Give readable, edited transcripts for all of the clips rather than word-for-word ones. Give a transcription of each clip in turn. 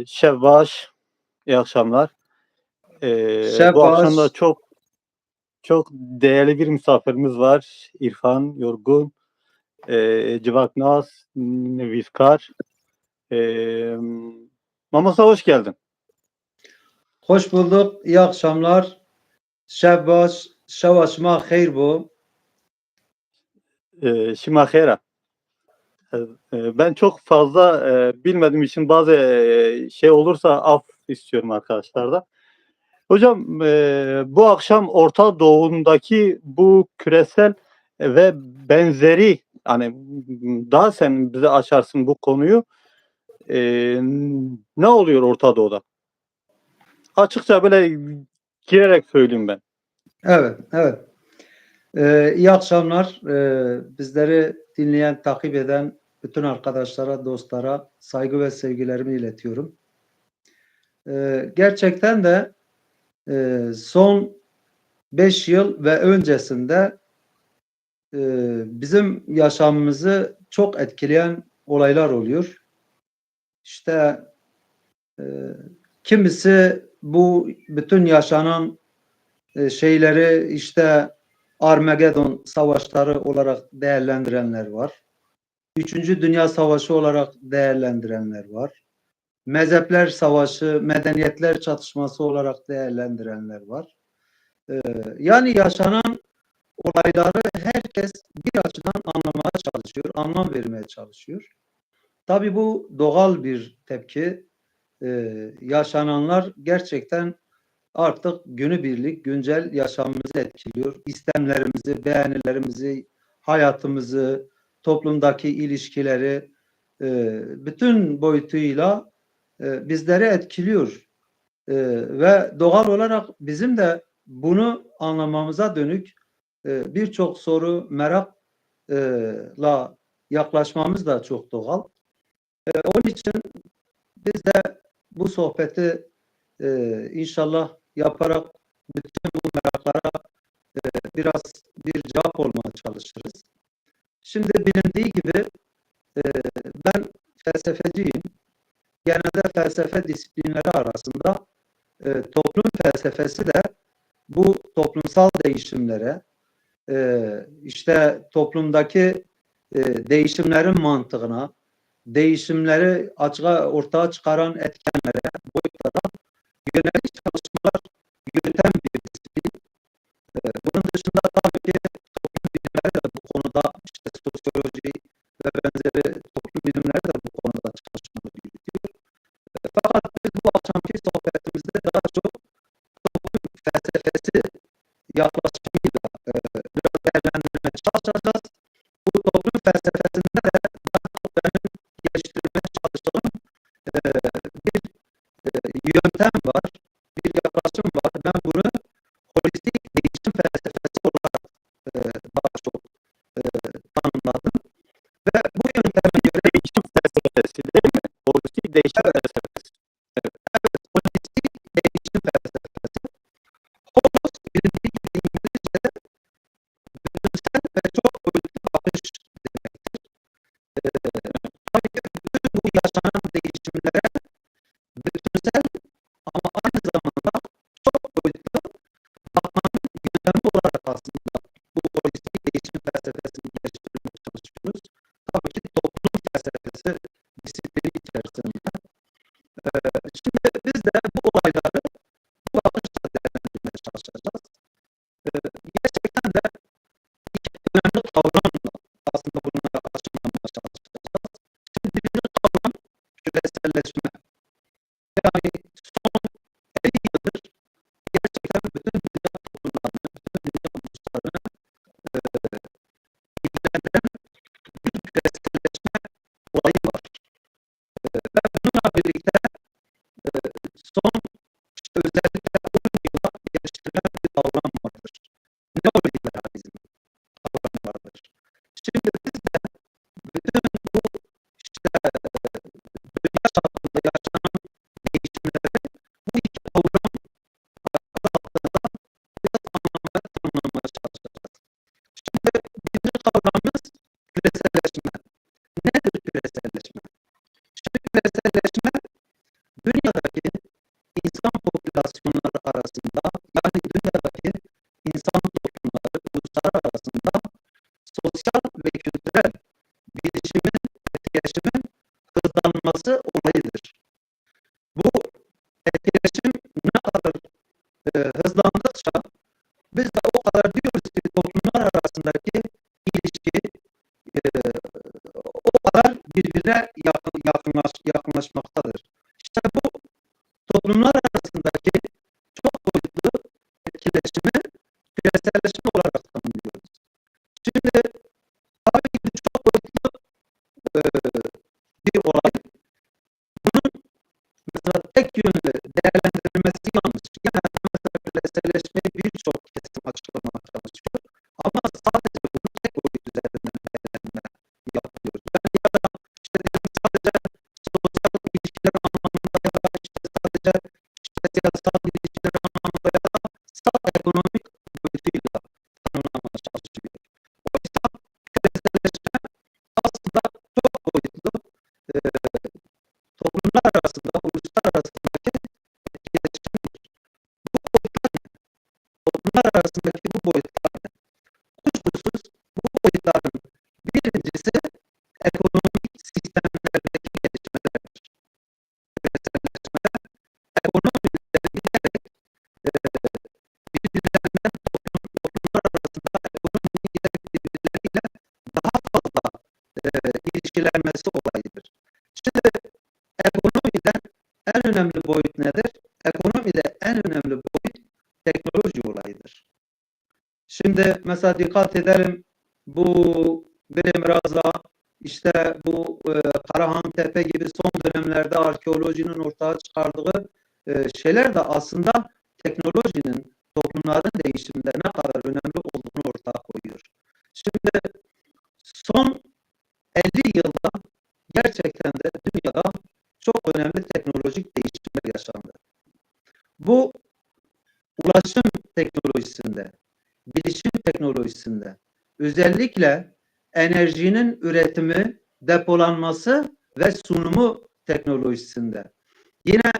Şevvaş, iyi akşamlar. Bu akşam da Şehbaz, çok değerli bir misafirimiz var. İrfan Yorgun, Civaknas, Viskar. Eee Mamasa hoş geldin. hoş bulduk. İyi akşamlar. Şehbaz, şavaşma hayır bu. Şimahera. Ben çok fazla bilmediğim için bazı şey olursa af istiyorum arkadaşlardan. Hocam bu akşam Orta Doğu'ndaki bu küresel ve benzeri hani daha sen bize açarsın bu konuyu. Eee, Ne oluyor Orta Doğu'da? Açıkça böyle girerek söyleyeyim ben. Evet, evet. İyi akşamlar. Bizleri dinleyen, takip eden bütün arkadaşlara, dostlara saygı ve sevgilerimi iletiyorum. Gerçekten de son 5 yıl ve öncesinde bizim yaşamımızı çok etkileyen olaylar oluyor. İşte e, kimisi bu bütün yaşanan şeyleri işte Armageddon savaşları olarak değerlendirenler var. Üçüncü Dünya Savaşı olarak değerlendirenler var. Mezhepler savaşı, medeniyetler çatışması olarak değerlendirenler var. Yani yaşanan olayları herkes bir açıdan anlamaya çalışıyor, anlam vermeye çalışıyor. Tabii bu doğal bir tepki. Yaşananlar gerçekten artık günübirlik güncel yaşamımızı etkiliyor. İstemlerimizi, beğenilerimizi, hayatımızı, toplumdaki ilişkileri bütün boyutuyla bizleri etkiliyor. Ve doğal olarak bizim de bunu anlamamıza dönük birçok soru, merakla yaklaşmamız da çok doğal. Onun için biz de bu sohbeti inşallah yaparak bütün bu meraklara biraz bir cevap olmaya çalışırız. Şimdi bilindiği gibi e, ben felsefeciyim. Genelde felsefe disiplinleri arasında toplum felsefesi de bu toplumsal değişimlere, işte toplumdaki değişimlerin mantığına, değişimleri ortaya çıkaran etkenlere, boyutlara yönelik çalışmalar yürüten bir disiplin. Bunun dışında tabii ki toplum bilimleri de bu konuda işte sosyoloji ve benzeri toplum bilimleri de bu konuda çalışmalar yürütüyor. Fakat biz bu akşamki sohbetimizde daha çok toplum felsefesi yaklaşımıyla biraz değerlendirmeye çalışacağız. Bu toplum felsefesinde de daha çok benim geliştirmeye çalıştığım bir yöntem var, bir yaklaşım var. Ben bunu holistik değişim felsefesi olarak daha çok tanımladım. Ve bu yönteme göre Değişim felsefesi değil mi? Holistik değişim evet, felsefesi. Evet. holistik değişim felsefesi. Holos bilindiği gibi İngilizce'de bütünsel ve çok boyutlu bakış demektir. Tabii ki bütün bu yaşanan değişimlere bütünsel ama aynı zamanda çok boyutlu bakmanın yöntemi olarak aslında bu holistik değişim felsefesini geliştirmeye çalışıyoruz. Tabii ki toplum felsefesi disiplini içerisinde. Şimdi biz de bu olayları bu bakışla değerlendirmeye çalışacağız. Gerçekten de iki önemli kavramla aslında bunu açıklamaya çalışacağız. Şimdi birinci kavram küreselleşme. Yani son 50 yıldır gerçekten bütün dünya toplumlarını, bütün dünya uluslarını ilgilendiren bir küreselleşme olayı var. Ve bununla birlikte son işte özellikle 10 yıla geliştirilen bir kavram vardır. Neoliberalizm kavramı vardır. Şimdi biz de bütün bu işte dünya çapında yaşanan değişimleri bu iki kavram altında biraz tanımlamaya çalışacağız. Şimdi birinci kavramımız küreselleşme. Nedir küreselleşme? Şimdi küreselleşme olması olayıdır. Bu etkileşim ne kadar hızlandıkça biz de o kadar diyoruz ki toplumlar arasındaki ilişki o kadar birbirine yakınlaşmaktadır. İşte bu toplumlar arasındaki çok boyutlu etkileşimi küreselleşme olarak tanımlıyoruz. Şimdi tabii ki çok boyutlu bir olay. Bunun mesela tek yönlü değerlendirilmesi yanlış. Genelde mesela küreselleşmeyi birçok kesim açıklamaya çalışıyor. Ama sadece bunu tek boyut üzerinden değerlendirme yapıyoruz. Yani ya da işte sadece sosyal ilişkiler anlamında ya da işte sadece işte siyasal ilişkiler anlamında ya da sadece ekonomik boyutuyla tanımlamaya çalışıyor. O yüzden küreselleşme aslında çok boyutlu toplumlar arasında, uluslar arasındaki etkileşimdir. Bu boyutlar ne? Toplumlar arasındaki bu boyutlar ne? Kuşkusuz bu boyutların birincisi ekonomik sistemlerdeki gelişmelerdir. Küreselleşme, ekonomileri giderek birbirlerinden toplumlar arasında ekonominin giderek birbirleriyle daha fazla ilişkilenmesi olayıdır. Şimdi ekonomide en önemli boyut nedir? Ekonomide en önemli boyut teknoloji olayıdır. Şimdi mesela dikkat edelim bu Beyemraza, işte bu Karahan Tepe gibi son dönemlerde arkeolojinin ortaya çıkardığı şeyler de aslında teknolojinin toplumların değişiminde ne kadar önemli olduğunu ortaya koyuyor. Şimdi son 50 yılda gerçekten de dünyada çok önemli teknolojik değişimler yaşandı. Bu ulaşım teknolojisinde, bilişim teknolojisinde, özellikle enerjinin üretimi, depolanması ve sunumu teknolojisinde. Yine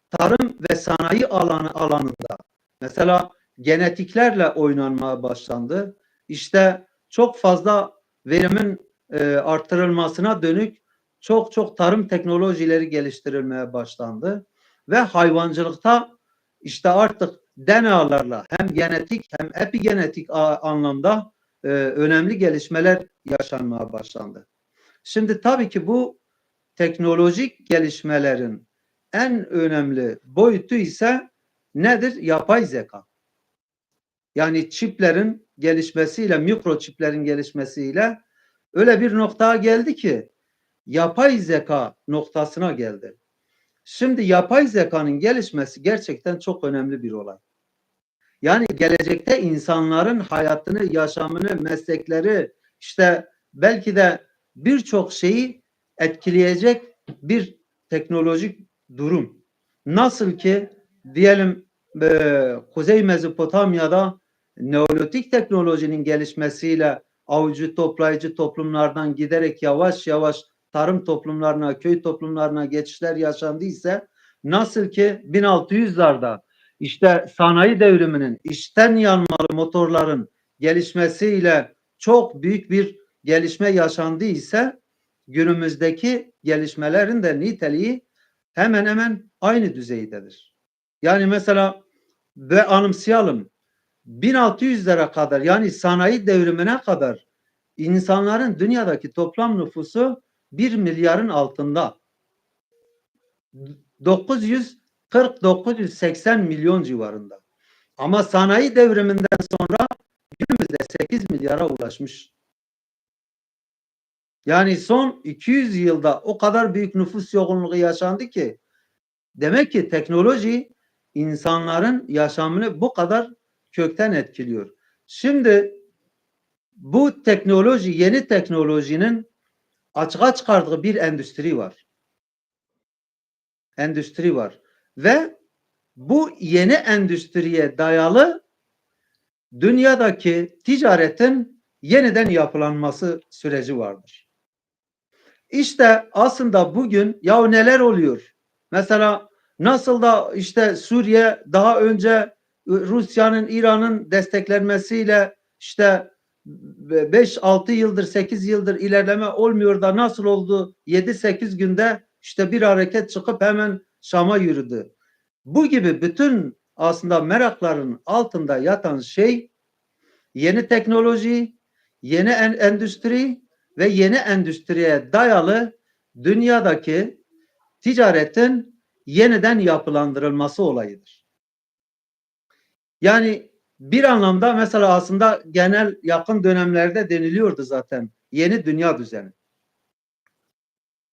tarım ve sanayi alanında mesela genetiklerle oynanmaya başlandı. İşte çok fazla verimin artırılmasına dönük çok tarım teknolojileri geliştirilmeye başlandı ve hayvancılıkta işte artık DNA'larla hem genetik hem epigenetik anlamda önemli gelişmeler yaşanmaya başlandı. Şimdi tabii ki bu teknolojik gelişmelerin en önemli boyutu ise nedir? Yapay zeka. Yani çiplerin gelişmesiyle, mikroçiplerin gelişmesiyle öyle bir noktaya geldi ki yapay zeka noktasına geldi. Şimdi yapay zekanın gelişmesi gerçekten çok önemli bir olay. Yani gelecekte insanların hayatını, yaşamını, meslekleri, işte belki de birçok şeyi etkileyecek bir teknolojik durum. Nasıl ki diyelim Kuzey Mezopotamya'da Neolitik teknolojinin gelişmesiyle avcı toplayıcı toplumlardan giderek yavaş yavaş tarım toplumlarına, köy toplumlarına geçişler yaşandıysa, nasıl ki 1600'larda işte sanayi devriminin içten yanmalı motorların gelişmesiyle çok büyük bir gelişme yaşandıysa, günümüzdeki gelişmelerin de niteliği hemen hemen aynı düzeydedir. Yani mesela ve anımsayalım, 1600'lere kadar, yani sanayi devrimine kadar insanların dünyadaki toplam nüfusu 1 milyarın altında. 940-980 milyon civarında. Ama sanayi devriminden sonra günümüzde 8 milyara ulaşmış. Yani son 200 yılda o kadar büyük nüfus yoğunluğu yaşandı ki, demek ki teknoloji insanların yaşamını bu kadar kökten etkiliyor. Şimdi bu teknoloji, yeni teknolojinin açığa çıkardığı bir endüstri var. Endüstri var. Ve bu yeni endüstriye dayalı dünyadaki ticaretin yeniden yapılanması süreci vardır. İşte aslında bugün ya neler oluyor? Mesela nasıl da işte Suriye daha önce Rusya'nın, İran'ın desteklenmesiyle işte 5-6 yıldır, 8 yıldır ilerleme olmuyor da nasıl oldu? 7-8 günde işte bir hareket çıkıp hemen Şam'a yürüdü. Bu gibi bütün aslında merakların altında yatan şey yeni teknoloji, yeni endüstri ve yeni endüstriye dayalı dünyadaki ticaretin yeniden yapılandırılması olayıdır. Yani bir anlamda mesela aslında genel yakın dönemlerde deniliyordu zaten yeni dünya düzeni.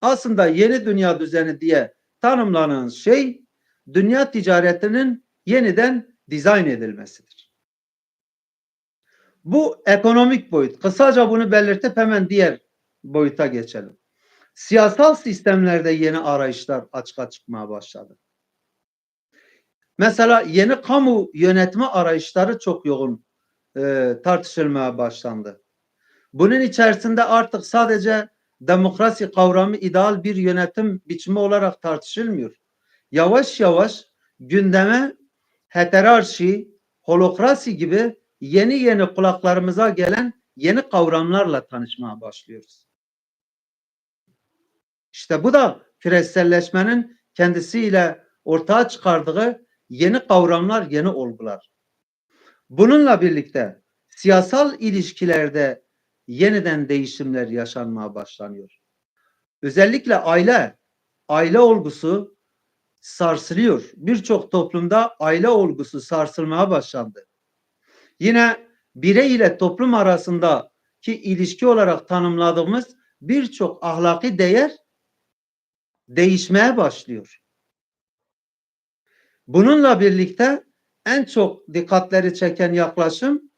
Aslında yeni dünya düzeni diye tanımlanan şey dünya ticaretinin yeniden dizayn edilmesidir. Bu ekonomik boyut. Kısaca bunu belirtip hemen diğer boyuta geçelim. Siyasal sistemlerde yeni arayışlar açığa çıkmaya başladı. Mesela yeni kamu yönetme arayışları çok yoğun tartışılmaya başlandı. Bunun içerisinde artık sadece demokrasi kavramı ideal bir yönetim biçimi olarak tartışılmıyor. Yavaş yavaş gündeme heterarşi, holokrasi gibi yeni kulaklarımıza gelen yeni kavramlarla tanışmaya başlıyoruz. İşte bu da küreselleşmenin kendisiyle ortaya çıkardığı yeni kavramlar, yeni olgular. Bununla birlikte siyasal ilişkilerde yeniden değişimler yaşanmaya başlanıyor. Özellikle aile olgusu sarsılıyor. Birçok toplumda aile olgusu sarsılmaya başlandı. Yine birey ile toplum arasındaki ilişki olarak tanımladığımız birçok ahlaki değer değişmeye başlıyor. Bununla birlikte en çok dikkatleri çeken yaklaşım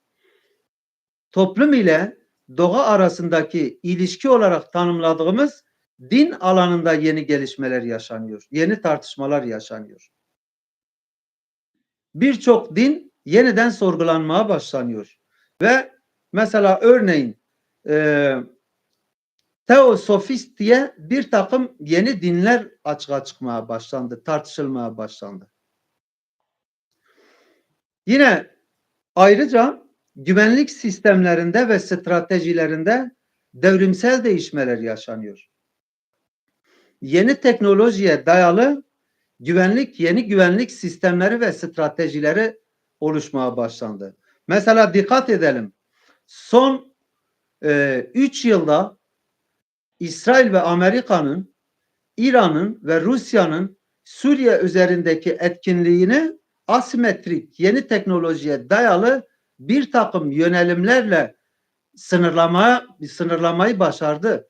toplum ile doğa arasındaki ilişki olarak tanımladığımız din alanında yeni gelişmeler yaşanıyor. Yeni tartışmalar yaşanıyor. Birçok din yeniden sorgulanmaya başlanıyor. Ve mesela örneğin Teosofist diye bir takım yeni dinler açığa çıkmaya başlandı, tartışılmaya başlandı. Yine ayrıca güvenlik sistemlerinde ve stratejilerinde devrimsel değişmeler yaşanıyor. Yeni teknolojiye dayalı yeni güvenlik sistemleri ve stratejileri oluşmaya başlandı. Mesela dikkat edelim. Son 3 yılda İsrail ve Amerika'nın, İran'ın ve Rusya'nın Suriye üzerindeki etkinliğini asimetrik yeni teknolojiye dayalı bir takım yönelimlerle sınırlamayı başardı.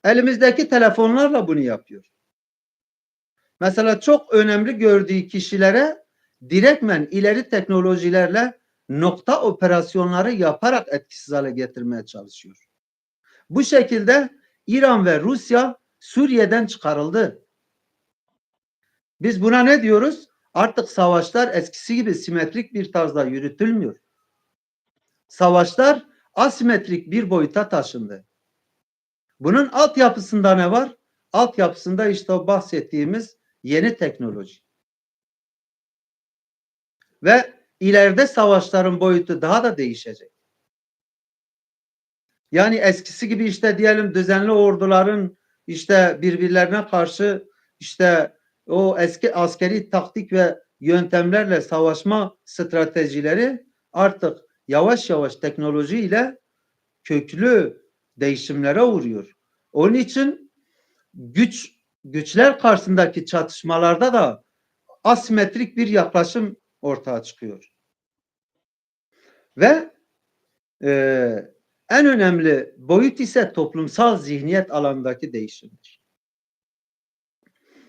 Elimizdeki telefonlarla bunu yapıyor. Mesela çok önemli gördüğü kişilere direktmen ileri teknolojilerle nokta operasyonları yaparak etkisiz hale getirmeye çalışıyor. Bu şekilde İran ve Rusya Suriye'den çıkarıldı. Biz buna ne diyoruz? Artık savaşlar eskisi gibi simetrik bir tarzda yürütülmüyor. Savaşlar asimetrik bir boyuta taşındı. Bunun altyapısında ne var? Altyapısında işte o bahsettiğimiz yeni teknoloji. Ve ileride savaşların boyutu daha da değişecek. Yani eskisi gibi işte diyelim düzenli orduların işte birbirlerine karşı işte o eski askeri taktik ve yöntemlerle savaşma stratejileri artık yavaş yavaş teknolojiyle köklü değişimlere uğruyor. Onun için güçler karşısındaki çatışmalarda da asimetrik bir yaklaşım ortaya çıkıyor. Ve en önemli boyut ise toplumsal zihniyet alanındaki değişimdir.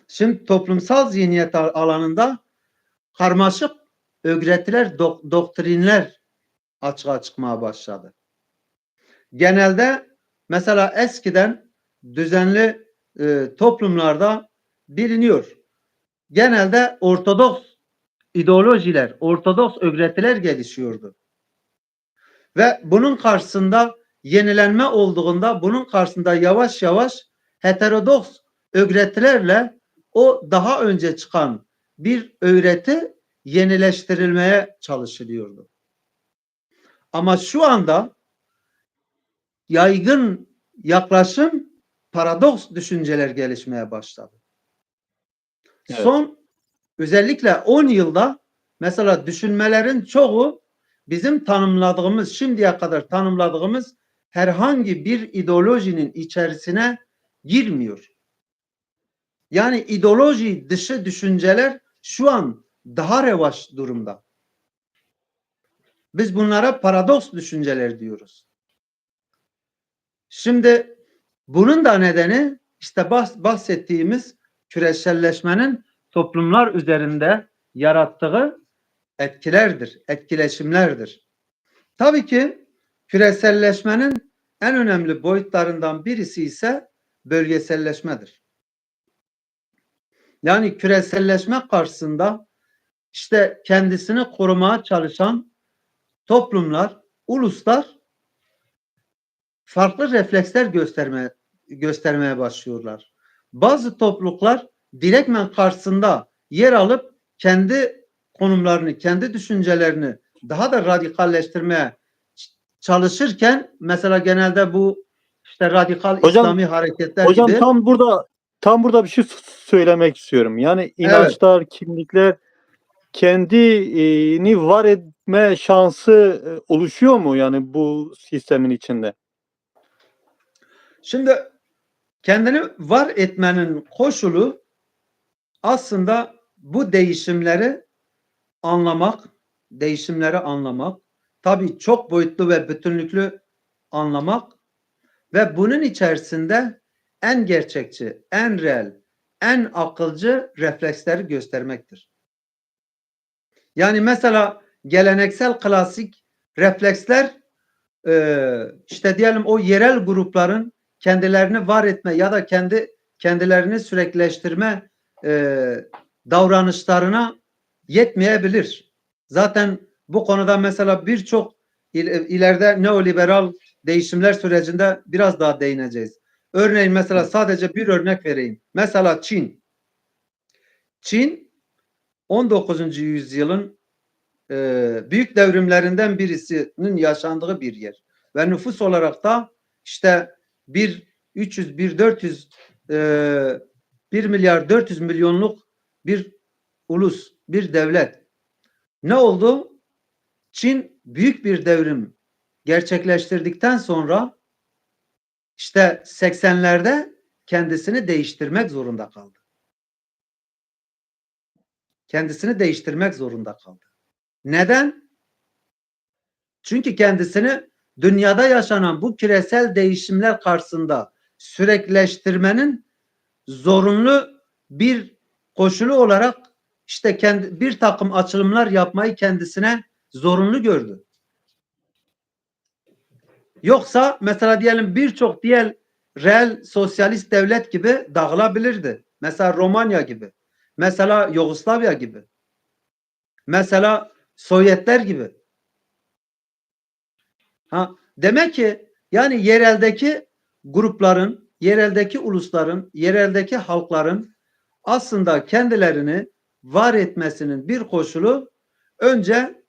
Şimdi toplumsal zihniyet alanında karmaşık öğretiler, doktrinler açığa çıkmaya başladı. Genelde mesela eskiden düzenli toplumlarda biliniyor. Genelde ortodoks ideolojiler, ortodoks öğretiler gelişiyordu. Ve bunun karşısında yenilenme olduğunda bunun karşısında yavaş yavaş heterodoks öğretilerle o daha önce çıkan bir öğreti yenileştirilmeye çalışılıyordu. Ama şu anda yaygın yaklaşım paradoks düşünceler gelişmeye başladı. Evet. Son özellikle 10 yılda mesela düşünmelerin çoğu bizim tanımladığımız, şimdiye kadar tanımladığımız herhangi bir ideolojinin içerisine girmiyor. Yani ideoloji dışı düşünceler şu an daha revaç durumda. Biz bunlara paradoks düşünceler diyoruz. Şimdi bunun da nedeni işte bahsettiğimiz küreselleşmenin toplumlar üzerinde yarattığı etkilerdir, etkileşimlerdir. Tabii ki küreselleşmenin en önemli boyutlarından birisi ise bölgeselleşmedir. Yani küreselleşme karşısında işte kendisini korumaya çalışan toplumlar, uluslar farklı refleksler göstermeye başlıyorlar. Bazı topluluklar direktmen karşısında yer alıp kendi konumlarını, kendi düşüncelerini daha da radikalleştirmeye çalışırken mesela genelde bu işte radikal Hocam, İslami hareketler hocam gibi. tam burada bir şey söylemek istiyorum. Yani inançlar, kimlikler kendini var etme şansı oluşuyor mu yani bu sistemin içinde? Şimdi kendini var etmenin koşulu aslında bu değişimleri anlamak, tabii çok boyutlu ve bütünlüklü anlamak ve bunun içerisinde en gerçekçi, en reel, en akılcı refleksleri göstermektir. Yani mesela geleneksel klasik refleksler işte diyelim o yerel grupların kendilerini var etme ya da kendilerini sürekleştirme davranışlarına yetmeyebilir. Zaten bu konuda mesela birçok ileride neoliberal değişimler sürecinde biraz daha değineceğiz. Örneğin mesela sadece bir örnek vereyim. Mesela Çin. Çin 19. yüzyılın büyük devrimlerinden birisinin yaşandığı bir yer. Ve nüfus olarak da işte 1 milyar 400 milyonluk bir ulus, bir devlet. Ne oldu? Çin büyük bir devrim gerçekleştirdikten sonra işte 80'lerde kendisini değiştirmek zorunda kaldı. Kendisini değiştirmek zorunda kaldı. Neden? Çünkü kendisini dünyada yaşanan bu küresel değişimler karşısında sürekleştirmenin zorunlu bir koşulu olarak işte bir takım açılımlar yapmayı kendisine zorunlu gördü. Yoksa mesela diyelim birçok diğer reel sosyalist devlet gibi dağılabilirdi. Mesela Romanya gibi. Mesela Yugoslavya gibi. Mesela Sovyetler gibi. Demek ki yani yereldeki grupların, yereldeki ulusların, yereldeki halkların aslında kendilerini var etmesinin bir koşulu önce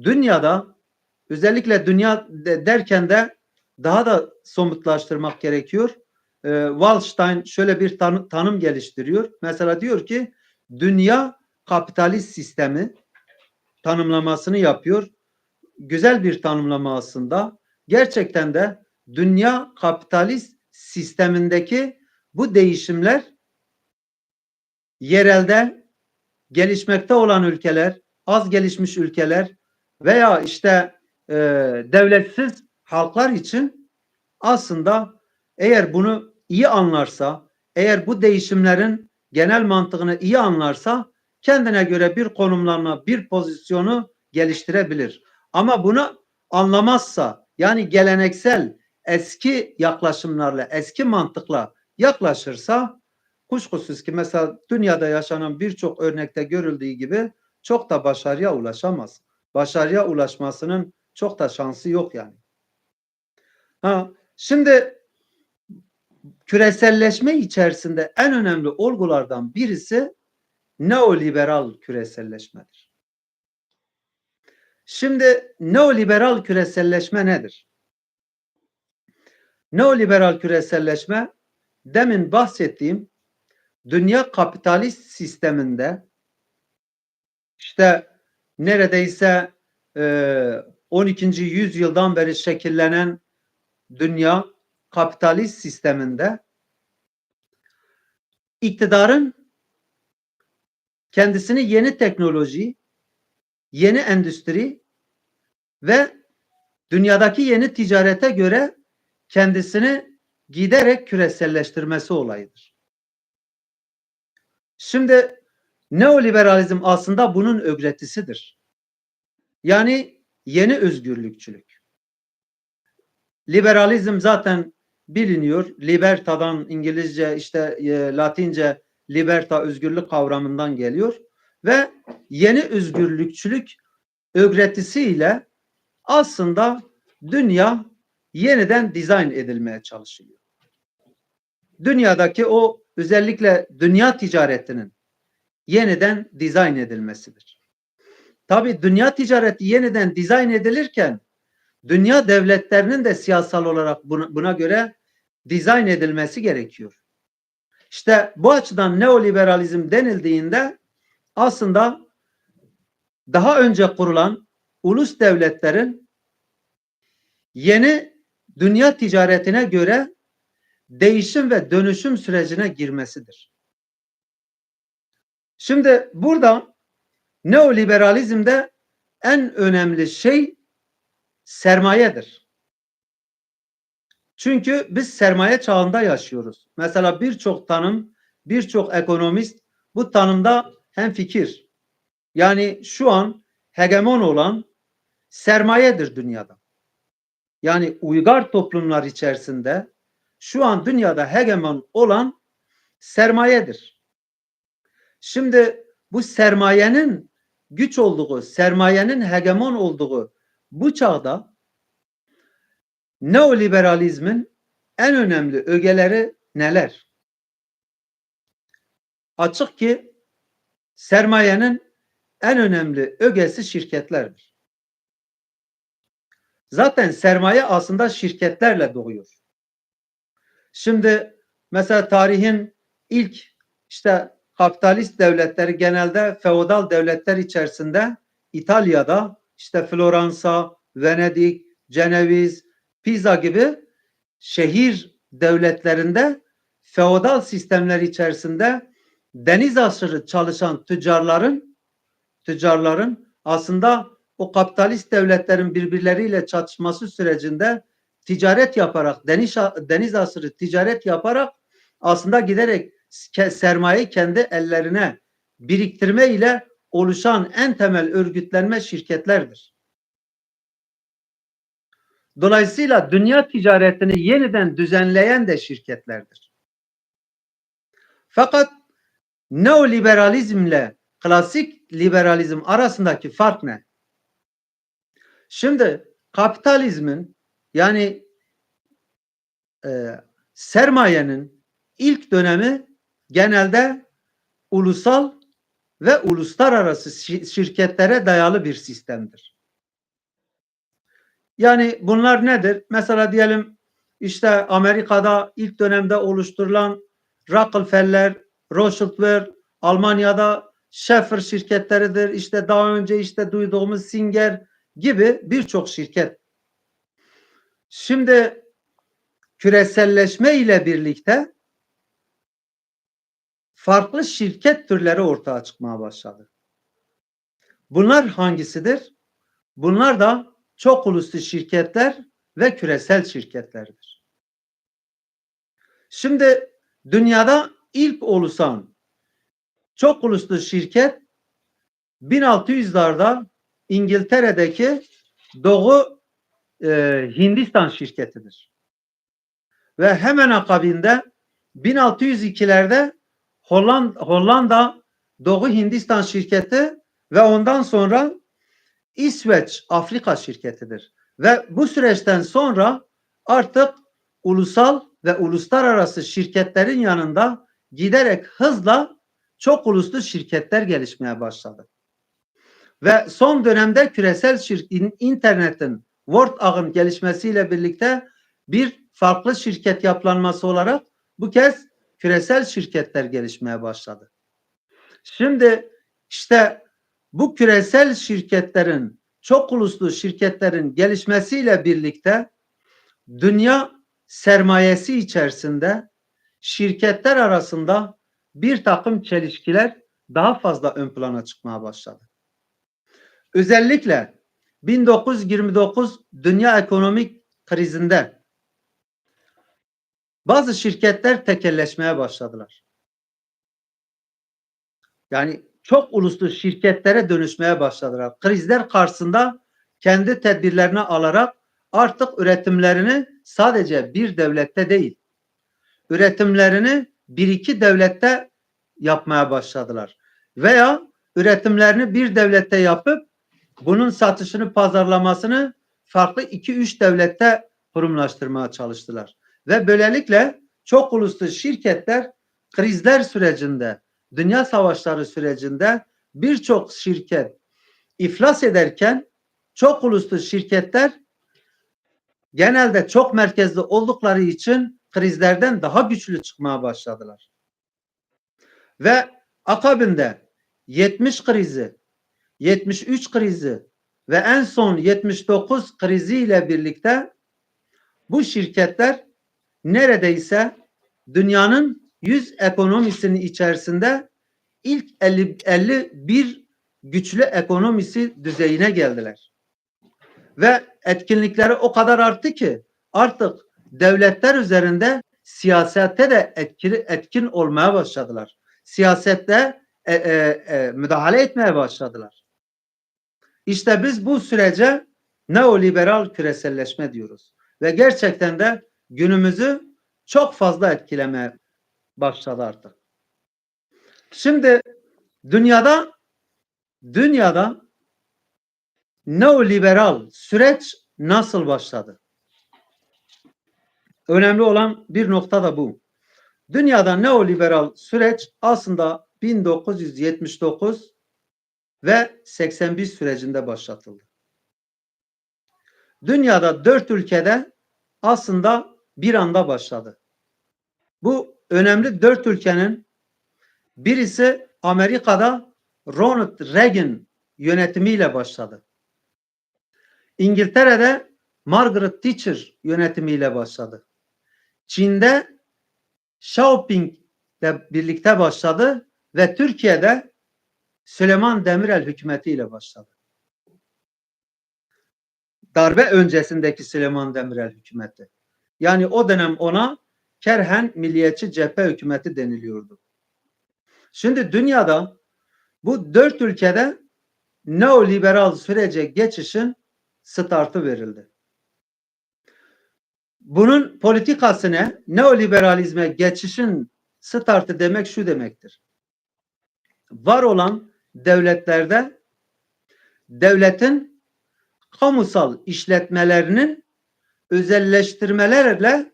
dünyada, özellikle dünya derken de daha da somutlaştırmak gerekiyor. Wallstein şöyle bir tanım geliştiriyor. Mesela diyor ki dünya kapitalist sistemi tanımlamasını yapıyor. Güzel bir tanımlama aslında. Gerçekten de dünya kapitalist sistemindeki bu değişimler yerelde gelişmekte olan ülkeler, az gelişmiş ülkeler veya işte devletsiz halklar için aslında eğer bunu iyi anlarsa, eğer bu değişimlerin genel mantığını iyi anlarsa kendine göre bir konumlanma, bir pozisyonu geliştirebilir. Ama bunu anlamazsa, yani geleneksel eski yaklaşımlarla, eski mantıkla yaklaşırsa kuşkusuz ki mesela dünyada yaşanan birçok örnekte görüldüğü gibi çok da başarıya ulaşamaz. Başarıya ulaşmasının çok da şansı yok yani. Şimdi küreselleşme içerisinde en önemli olgulardan birisi neoliberal küreselleşmedir. Şimdi neoliberal küreselleşme nedir? Neoliberal küreselleşme demin bahsettiğim dünya kapitalist sisteminde işte neredeyse 12. yüzyıldan beri şekillenen dünya kapitalist sisteminde iktidarın kendisini yeni teknoloji, yeni endüstri ve dünyadaki yeni ticarete göre kendisini giderek küreselleştirmesi olayıdır. Şimdi neoliberalizm aslında bunun öğretisidir. Yani yeni özgürlükçülük. Liberalizm zaten biliniyor. Liberta'dan İngilizce işte Latince liberta özgürlük kavramından geliyor ve yeni özgürlükçülük öğretisiyle aslında dünya yeniden dizayn edilmeye çalışılıyor. Dünyadaki o özellikle dünya ticaretinin yeniden dizayn edilmesidir. Tabii dünya ticareti yeniden dizayn edilirken dünya devletlerinin de siyasal olarak buna göre dizayn edilmesi gerekiyor. İşte bu açıdan neoliberalizm denildiğinde aslında daha önce kurulan ulus devletlerin yeni dünya ticaretine göre değişim ve dönüşüm sürecine girmesidir. Şimdi burada neoliberalizmde en önemli şey sermayedir. Çünkü biz sermaye çağında yaşıyoruz. Mesela birçok tanım, birçok ekonomist bu tanımda hemfikir. Yani şu an hegemon olan sermayedir dünyada. Yani uygar toplumlar içerisinde şu an dünyada hegemon olan sermayedir. Şimdi bu sermayenin güç olduğu, sermayenin hegemon olduğu bu çağda neoliberalizmin en önemli ögeleri neler? Açık ki sermayenin en önemli ögesi şirketlerdir. Zaten sermaye aslında şirketlerle doğuyor. Şimdi mesela tarihin ilk işte kapitalist devletleri genelde feodal devletler içerisinde İtalya'da işte Floransa, Venedik, Ceneviz, Pisa gibi şehir devletlerinde feodal sistemler içerisinde deniz aşırı çalışan tüccarların aslında o kapitalist devletlerin birbirleriyle çatışması sürecinde ticaret yaparak, deniz aşırı ticaret yaparak aslında giderek sermayeyi kendi ellerine biriktirme ile oluşan en temel örgütlenme şirketlerdir. Dolayısıyla dünya ticaretini yeniden düzenleyen de şirketlerdir. Fakat neoliberalizmle klasik liberalizm arasındaki fark ne? Şimdi kapitalizmin yani sermayenin ilk dönemi genelde ulusal ve uluslararası şirketlere dayalı bir sistemdir. Yani bunlar nedir? Mesela diyelim işte Amerika'da ilk dönemde oluşturulan Rockefeller, Rothschild, Almanya'da Schaeffer şirketleridir. İşte daha önce işte duyduğumuz Singer gibi birçok şirket. Şimdi küreselleşme ile birlikte farklı şirket türleri ortaya çıkmaya başladı. Bunlar hangisidir? Bunlar da çok uluslu şirketler ve küresel şirketlerdir. Şimdi dünyada ilk oluşan çok uluslu şirket 1600'larda İngiltere'deki Doğu Hindistan şirketidir. Ve hemen akabinde 1602'lerde Hollanda Doğu Hindistan şirketi ve ondan sonra İsveç Afrika şirketidir. Ve bu süreçten sonra artık ulusal ve uluslararası şirketlerin yanında giderek hızla çok uluslu şirketler gelişmeye başladı. Ve son dönemde küresel internetin, World ağın gelişmesiyle birlikte bir farklı şirket yapılanması olarak bu kez küresel şirketler gelişmeye başladı. Şimdi işte bu küresel şirketlerin, çok uluslu şirketlerin gelişmesiyle birlikte dünya sermayesi içerisinde şirketler arasında bir takım çelişkiler daha fazla ön plana çıkmaya başladı. Özellikle 1929 dünya ekonomik krizinde bazı şirketler tekelleşmeye başladılar. Yani çok uluslu şirketlere dönüşmeye başladılar. Krizler karşısında kendi tedbirlerini alarak artık üretimlerini sadece bir devlette değil, üretimlerini bir iki devlette yapmaya başladılar. Veya üretimlerini bir devlette yapıp bunun satışını, pazarlamasını farklı 2-3 devlette kurumlaştırmaya çalıştılar. Ve böylelikle çok uluslu şirketler krizler sürecinde, dünya savaşları sürecinde birçok şirket iflas ederken çok uluslu şirketler genelde çok merkezli oldukları için krizlerden daha güçlü çıkmaya başladılar. Ve akabinde 70 krizi, 73 krizi ve en son 79 krizi ile birlikte bu şirketler neredeyse dünyanın 100 ekonomisinin içerisinde ilk 51 güçlü ekonomisi düzeyine geldiler. Ve etkinlikleri o kadar arttı ki artık devletler üzerinde siyasette de etkin olmaya başladılar. Siyasette müdahale etmeye başladılar. İşte biz bu sürece neoliberal küreselleşme diyoruz. Ve gerçekten de günümüzü çok fazla etkilemeye başladı artık. Şimdi dünyada neoliberal süreç nasıl başladı? Önemli olan bir nokta da bu. Dünyada neoliberal süreç aslında 1979 ve 81 sürecinde başlatıldı. Dünyada 4 ülkede aslında bir anda başladı. Bu önemli 4 ülkenin birisi Amerika'da Ronald Reagan yönetimiyle başladı. İngiltere'de Margaret Thatcher yönetimiyle başladı. Çin'de Xiaoping ile birlikte başladı ve Türkiye'de Süleyman Demirel hükümetiyle başladı. Darbe öncesindeki Süleyman Demirel hükümeti. Yani o dönem ona kerhen milliyetçi cephe hükümeti deniliyordu. Şimdi dünyada bu 4 ülkede neoliberal sürece geçişin startı verildi. Bunun politikası ne? Neoliberalizme geçişin startı demek şu demektir. Var olan devletlerde devletin kamusal işletmelerinin özelleştirmelerle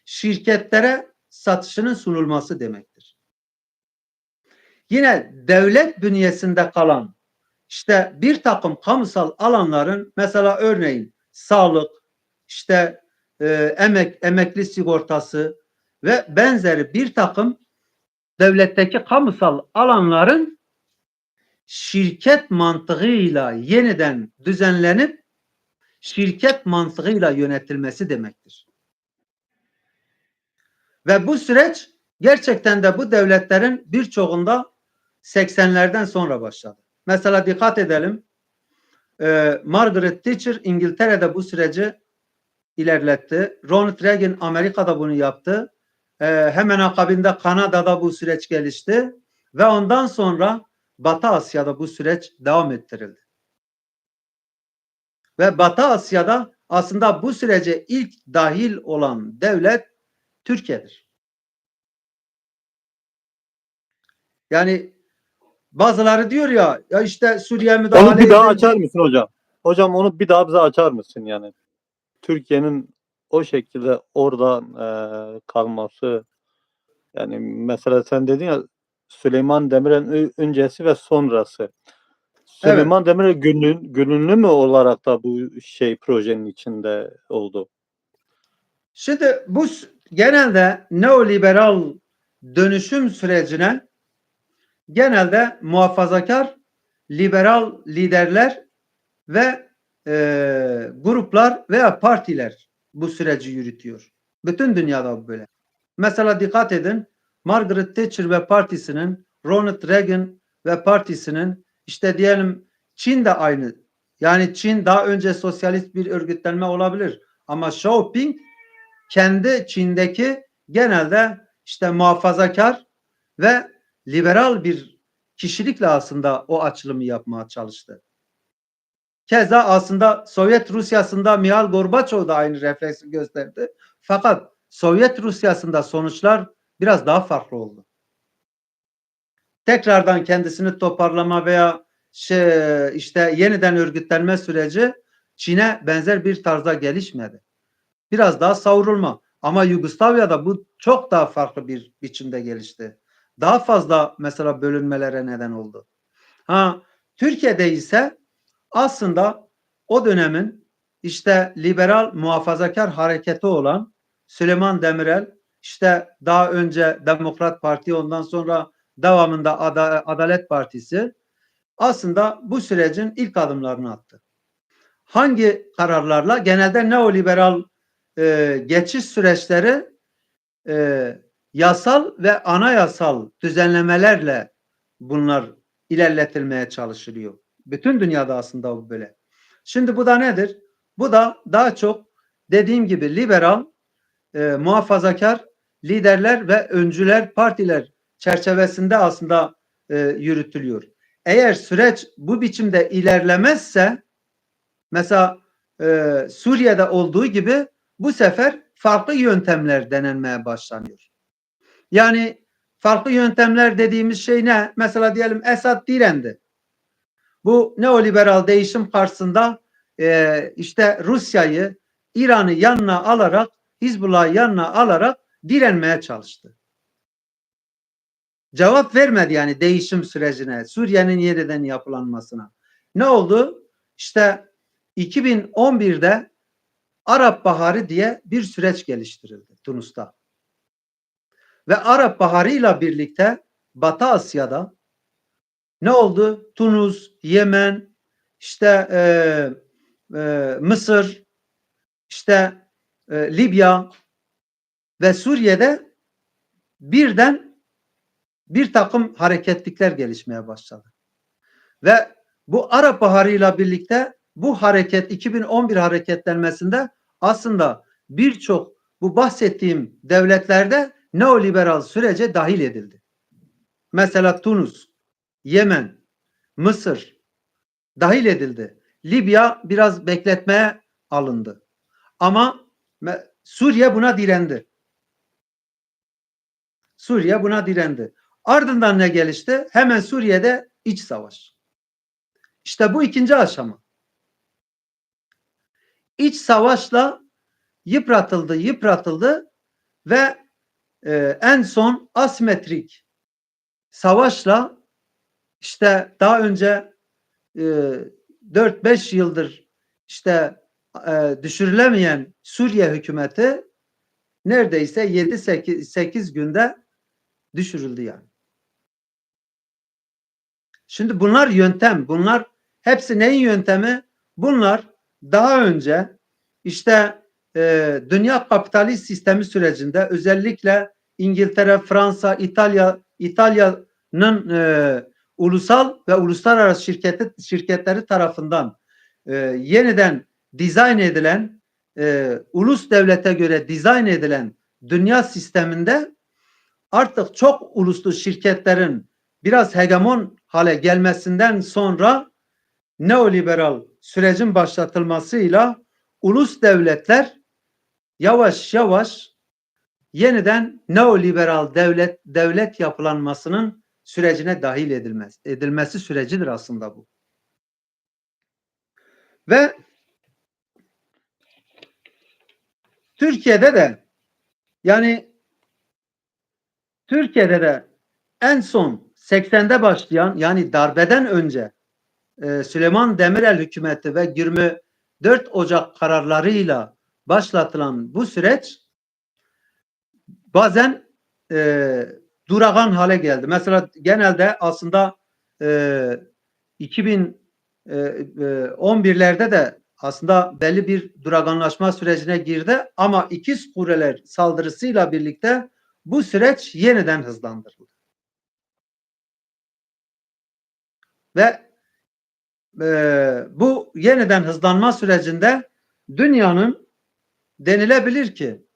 şirketlere satışının sunulması demektir. Yine devlet bünyesinde kalan işte bir takım kamusal alanların mesela örneğin sağlık, işte emekli sigortası ve benzeri bir takım devletteki kamusal alanların şirket mantığıyla yeniden düzenlenip şirket mantığıyla yönetilmesi demektir. Ve bu süreç gerçekten de bu devletlerin birçoğunda 80'lerden sonra başladı. Mesela dikkat edelim. Margaret Thatcher İngiltere'de bu süreci ilerletti. Ronald Reagan Amerika'da bunu yaptı. Hemen akabinde Kanada'da bu süreç gelişti. Ve ondan sonra Batı Asya'da bu süreç devam ettirildi. Ve Batı Asya'da aslında bu sürece ilk dahil olan devlet Türkiye'dir. Yani bazıları diyor ya işte Suriye müdahale Onu bir daha edildi. açar mısın hocam? Hocam onu bir daha bize açar mısın yani? Türkiye'nin o şekilde orada kalması, yani mesela sen dedin ya Süleyman Demirel'in öncesi ve sonrası. Evet. Süleyman Demirel gönüllü mü olarak da bu projenin içinde oldu? Şimdi bu genelde neoliberal dönüşüm sürecine genelde muhafazakar liberal liderler ve gruplar veya partiler bu süreci yürütüyor. Bütün dünyada bu böyle. Mesela dikkat edin, Margaret Thatcher ve partisinin, Ronald Reagan ve partisinin, işte diyelim Çin de aynı. Yani Çin daha önce sosyalist bir örgütlenme olabilir. Ama Xi Jinping kendi Çin'deki genelde işte muhafazakar ve liberal bir kişilikle aslında o açılımı yapmaya çalıştı. Keza aslında Sovyet Rusyası'nda Mikhail Gorbaçov da aynı refleksi gösterdi. Fakat Sovyet Rusyası'nda sonuçlar biraz daha farklı oldu. Tekrardan kendisini toparlama veya işte yeniden örgütlenme süreci Çin'e benzer bir tarzda gelişmedi. Biraz daha savrulma. Ama Yugoslavya'da bu çok daha farklı bir biçimde gelişti. Daha fazla mesela bölünmelere neden oldu. Türkiye'de ise aslında o dönemin işte liberal muhafazakar hareketi olan Süleyman Demirel, işte daha önce Demokrat Parti, ondan sonra devamında Adalet Partisi aslında bu sürecin ilk adımlarını attı. Hangi kararlarla? Genelde neoliberal geçiş süreçleri yasal ve anayasal düzenlemelerle bunlar ilerletilmeye çalışılıyor. Bütün dünyada aslında bu böyle. Şimdi bu da nedir? Bu da daha çok dediğim gibi liberal, muhafazakar liderler ve öncüler partiler çerçevesinde aslında yürütülüyor. Eğer süreç bu biçimde ilerlemezse, mesela Suriye'de olduğu gibi bu sefer farklı yöntemler denenmeye başlanıyor. Yani farklı yöntemler dediğimiz şey ne? Mesela diyelim Esad direndi. Bu neoliberal değişim karşısında işte Rusya'yı, İran'ı yanına alarak, Hizbullah'ı yanına alarak direnmeye çalıştı. Cevap vermedi yani değişim sürecine, Suriye'nin yeniden yapılanmasına. Ne oldu? İşte 2011'de Arap Baharı diye bir süreç geliştirildi Tunus'ta. Ve Arap Baharı ile birlikte Batı Asya'da ne oldu? Tunus, Yemen, işte Mısır, işte Libya ve Suriye'de birden bir takım hareketlikler gelişmeye başladı. Ve bu Arap Baharı ile birlikte bu hareket 2011 hareketlenmesinde aslında birçok bu bahsettiğim devletlerde neoliberal sürece dahil edildi. Mesela Tunus, Yemen, Mısır dahil edildi. Libya biraz bekletmeye alındı. Ama Suriye buna direndi. Suriye buna direndi. Ardından ne gelişti? Hemen Suriye'de iç savaş. İşte bu ikinci aşama. İç savaşla yıpratıldı ve en son asimetrik savaşla işte daha önce 4-5 yıldır işte düşürülemeyen Suriye hükümeti neredeyse 7-8 günde düşürüldü yani. Şimdi bunlar yöntem. Bunlar hepsi neyin yöntemi? Bunlar daha önce işte dünya kapitalist sistemi sürecinde özellikle İngiltere, Fransa, İtalya'nın ulusal ve uluslararası şirketleri tarafından yeniden dizayn edilen, ulus devlete göre dizayn edilen dünya sisteminde artık çok uluslu şirketlerin biraz hegemon hale gelmesinden sonra neoliberal sürecin başlatılmasıyla ulus devletler yavaş yavaş yeniden neoliberal devlet yapılanmasının sürecine dahil edilmesi sürecidir aslında bu. Ve Türkiye'de de en son 80'de başlayan, yani darbeden önce Süleyman Demirel hükümeti ve 24 Ocak kararlarıyla başlatılan bu süreç bazen durağan hale geldi. Mesela genelde aslında 2011'lerde de aslında belli bir duraganlaşma sürecine girdi ama İkiz Kuleler saldırısıyla birlikte bu süreç yeniden hızlandırıldı. Ve bu yeniden hızlanma sürecinde dünyanın denilebilir ki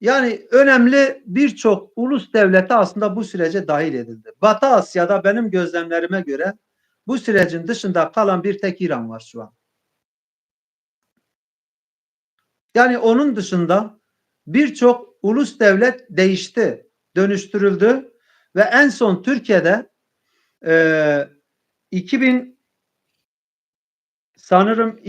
yani önemli birçok ulus devleti aslında bu sürece dahil edildi. Batı Asya'da benim gözlemlerime göre bu sürecin dışında kalan bir tek İran var şu an. Yani onun dışında birçok ulus devlet değişti, dönüştürüldü ve en son Türkiye'de 2000 sanırım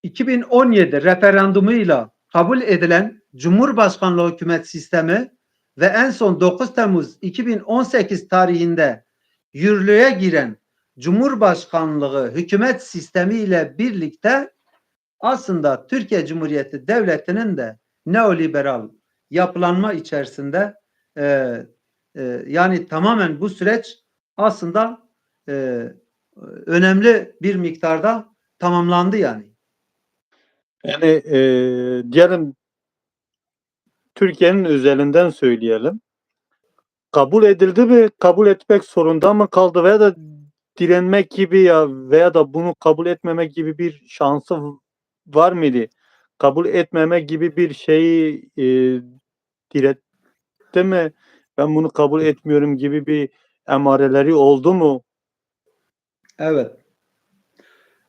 2017 referandumuyla kabul edilen Cumhurbaşkanlığı hükümet sistemi ve en son 9 Temmuz 2018 tarihinde yürürlüğe giren Cumhurbaşkanlığı hükümet sistemi ile birlikte aslında Türkiye Cumhuriyeti Devleti'nin de neoliberal yapılanma içerisinde yani tamamen bu süreç aslında önemli bir miktarda tamamlandı yani. Yani diyelim Türkiye'nin üzerinden söyleyelim. Kabul edildi mi? Kabul etmek zorunda mı kaldı veya da direnmek gibi ya veya da bunu kabul etmemek gibi bir şansı var mıydı? Kabul etmeme gibi bir şeyi diretti mi? Ben bunu kabul etmiyorum gibi bir emareleri oldu mu? Evet.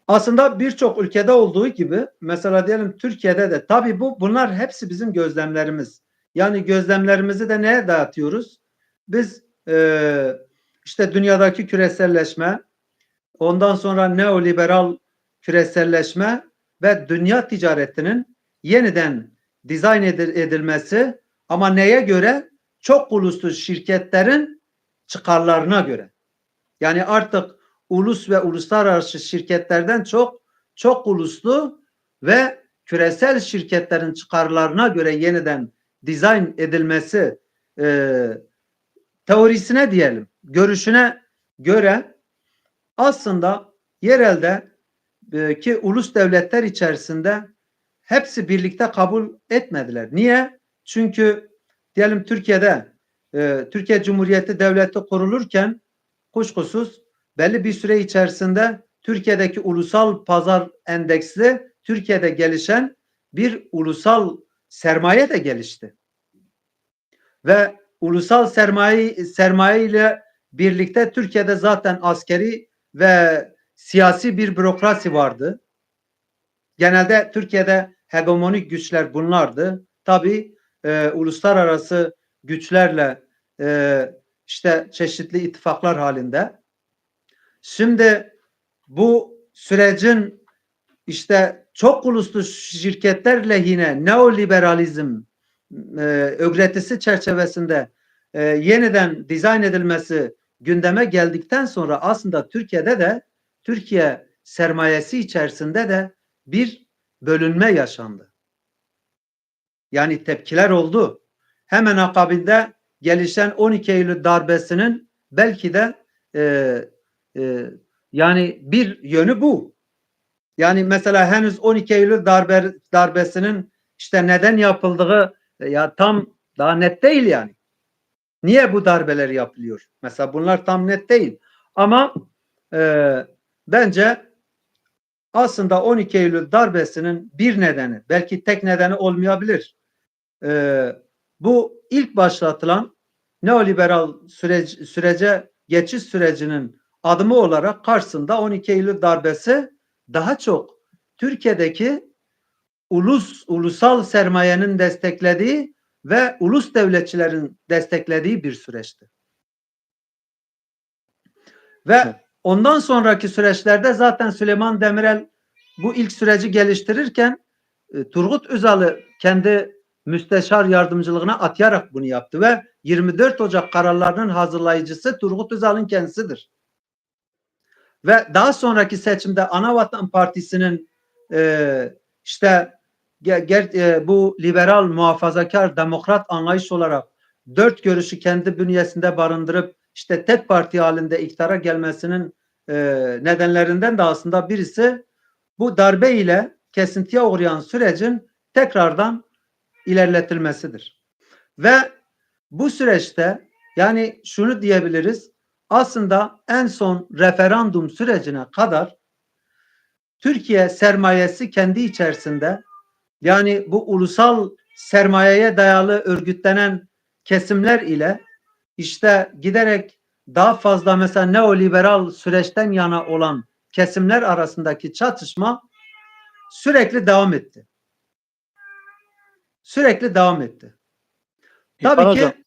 Aslında birçok ülkede olduğu gibi mesela diyelim Türkiye'de de tabii bunlar hepsi bizim gözlemlerimiz. Yani gözlemlerimizi de neye dağıtıyoruz? Biz işte dünyadaki küreselleşme, ondan sonra neoliberal küreselleşme ve dünya ticaretinin yeniden dizayn edilmesi ama neye göre? Çok uluslu şirketlerin çıkarlarına göre. Yani artık ulus ve uluslararası şirketlerden çok uluslu ve küresel şirketlerin çıkarlarına göre yeniden dizayn edilmesi teorisine diyelim, görüşüne göre aslında yerelde ki ulus devletler içerisinde hepsi birlikte kabul etmediler. Niye? Çünkü diyelim Türkiye'de Türkiye Cumhuriyeti Devleti kurulurken kuşkusuz belli bir süre içerisinde Türkiye'deki ulusal pazar endeksli Türkiye'de gelişen bir ulusal sermaye de gelişti. Ve ulusal sermaye ile birlikte Türkiye'de zaten askeri ve siyasi bir bürokrasi vardı. Genelde Türkiye'de hegemonik güçler bunlardı. Tabii uluslararası güçlerle işte çeşitli ittifaklar halinde. Şimdi bu sürecin işte çok uluslu şirketler lehine neoliberalizm öğretisi çerçevesinde yeniden dizayn edilmesi gündeme geldikten sonra aslında Türkiye'de de Türkiye sermayesi içerisinde de bir bölünme yaşandı. Yani tepkiler oldu. Hemen akabinde gelişen 12 Eylül darbesinin belki de yani bir yönü bu. Yani mesela henüz 12 Eylül darbesinin işte neden yapıldığı ya tam daha net değil yani. Niye bu darbeler yapılıyor? Mesela bunlar tam net değil. Ama bence aslında 12 Eylül darbesinin bir nedeni, belki tek nedeni olmayabilir. Bu ilk başlatılan neoliberal sürece geçiş sürecinin adımı olarak karşısında 12 Eylül darbesi daha çok Türkiye'deki ulusal sermayenin desteklediği ve ulus devletçilerin desteklediği bir süreçti. Ve ondan sonraki süreçlerde zaten Süleyman Demirel bu ilk süreci geliştirirken Turgut Özal'ı kendi müsteşar yardımcılığına atayarak bunu yaptı ve 24 Ocak kararlarının hazırlayıcısı Turgut Özal'ın kendisidir. ve daha sonraki seçimde Anavatan Partisi'nin işte bu liberal, muhafazakar, demokrat anlayış olarak dört görüşü kendi bünyesinde barındırıp işte tek parti halinde iktidara gelmesinin nedenlerinden de aslında birisi bu darbe ile kesintiye uğrayan sürecin tekrardan ilerletilmesidir. Ve bu süreçte yani şunu diyebiliriz, aslında en son referandum sürecine kadar Türkiye sermayesi kendi içerisinde, yani bu ulusal sermayeye dayalı örgütlenen kesimler ile işte giderek daha fazla mesela neoliberal süreçten yana olan kesimler arasındaki çatışma sürekli devam etti. Sürekli devam etti. İrfan Tabii Hocam, ki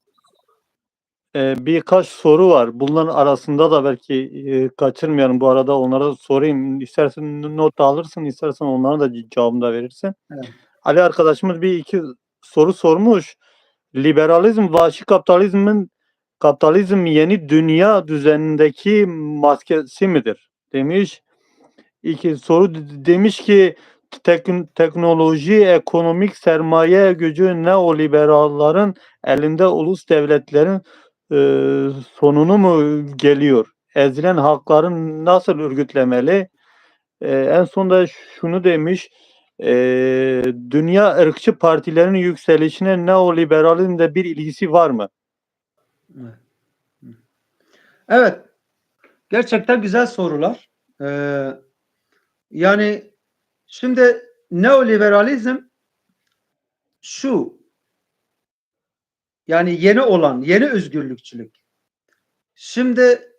birkaç soru var. Bunların arasında da belki kaçırmayalım. Bu arada onlara da sorayım. İstersen not alırsın, istersen onlara da cevabını da verirsin. evet. Ali arkadaşımız bir iki soru sormuş. Liberalizm, vahşi kapitalizm yeni dünya düzenindeki maskesi midir? Demiş. İki soru demiş ki teknoloji, ekonomik sermaye gücü neoliberalların elinde ulus devletlerin sonunu mu geliyor? Ezilen halkların nasıl örgütlemeli? En sonunda şunu demiş, dünya ırkçı partilerin yükselişine neoliberalizmde bir ilgisi var mı? Evet, gerçekten güzel sorular. Yani şimdi neoliberalizm şu, yani yeni olan, yeni özgürlükçülük. Şimdi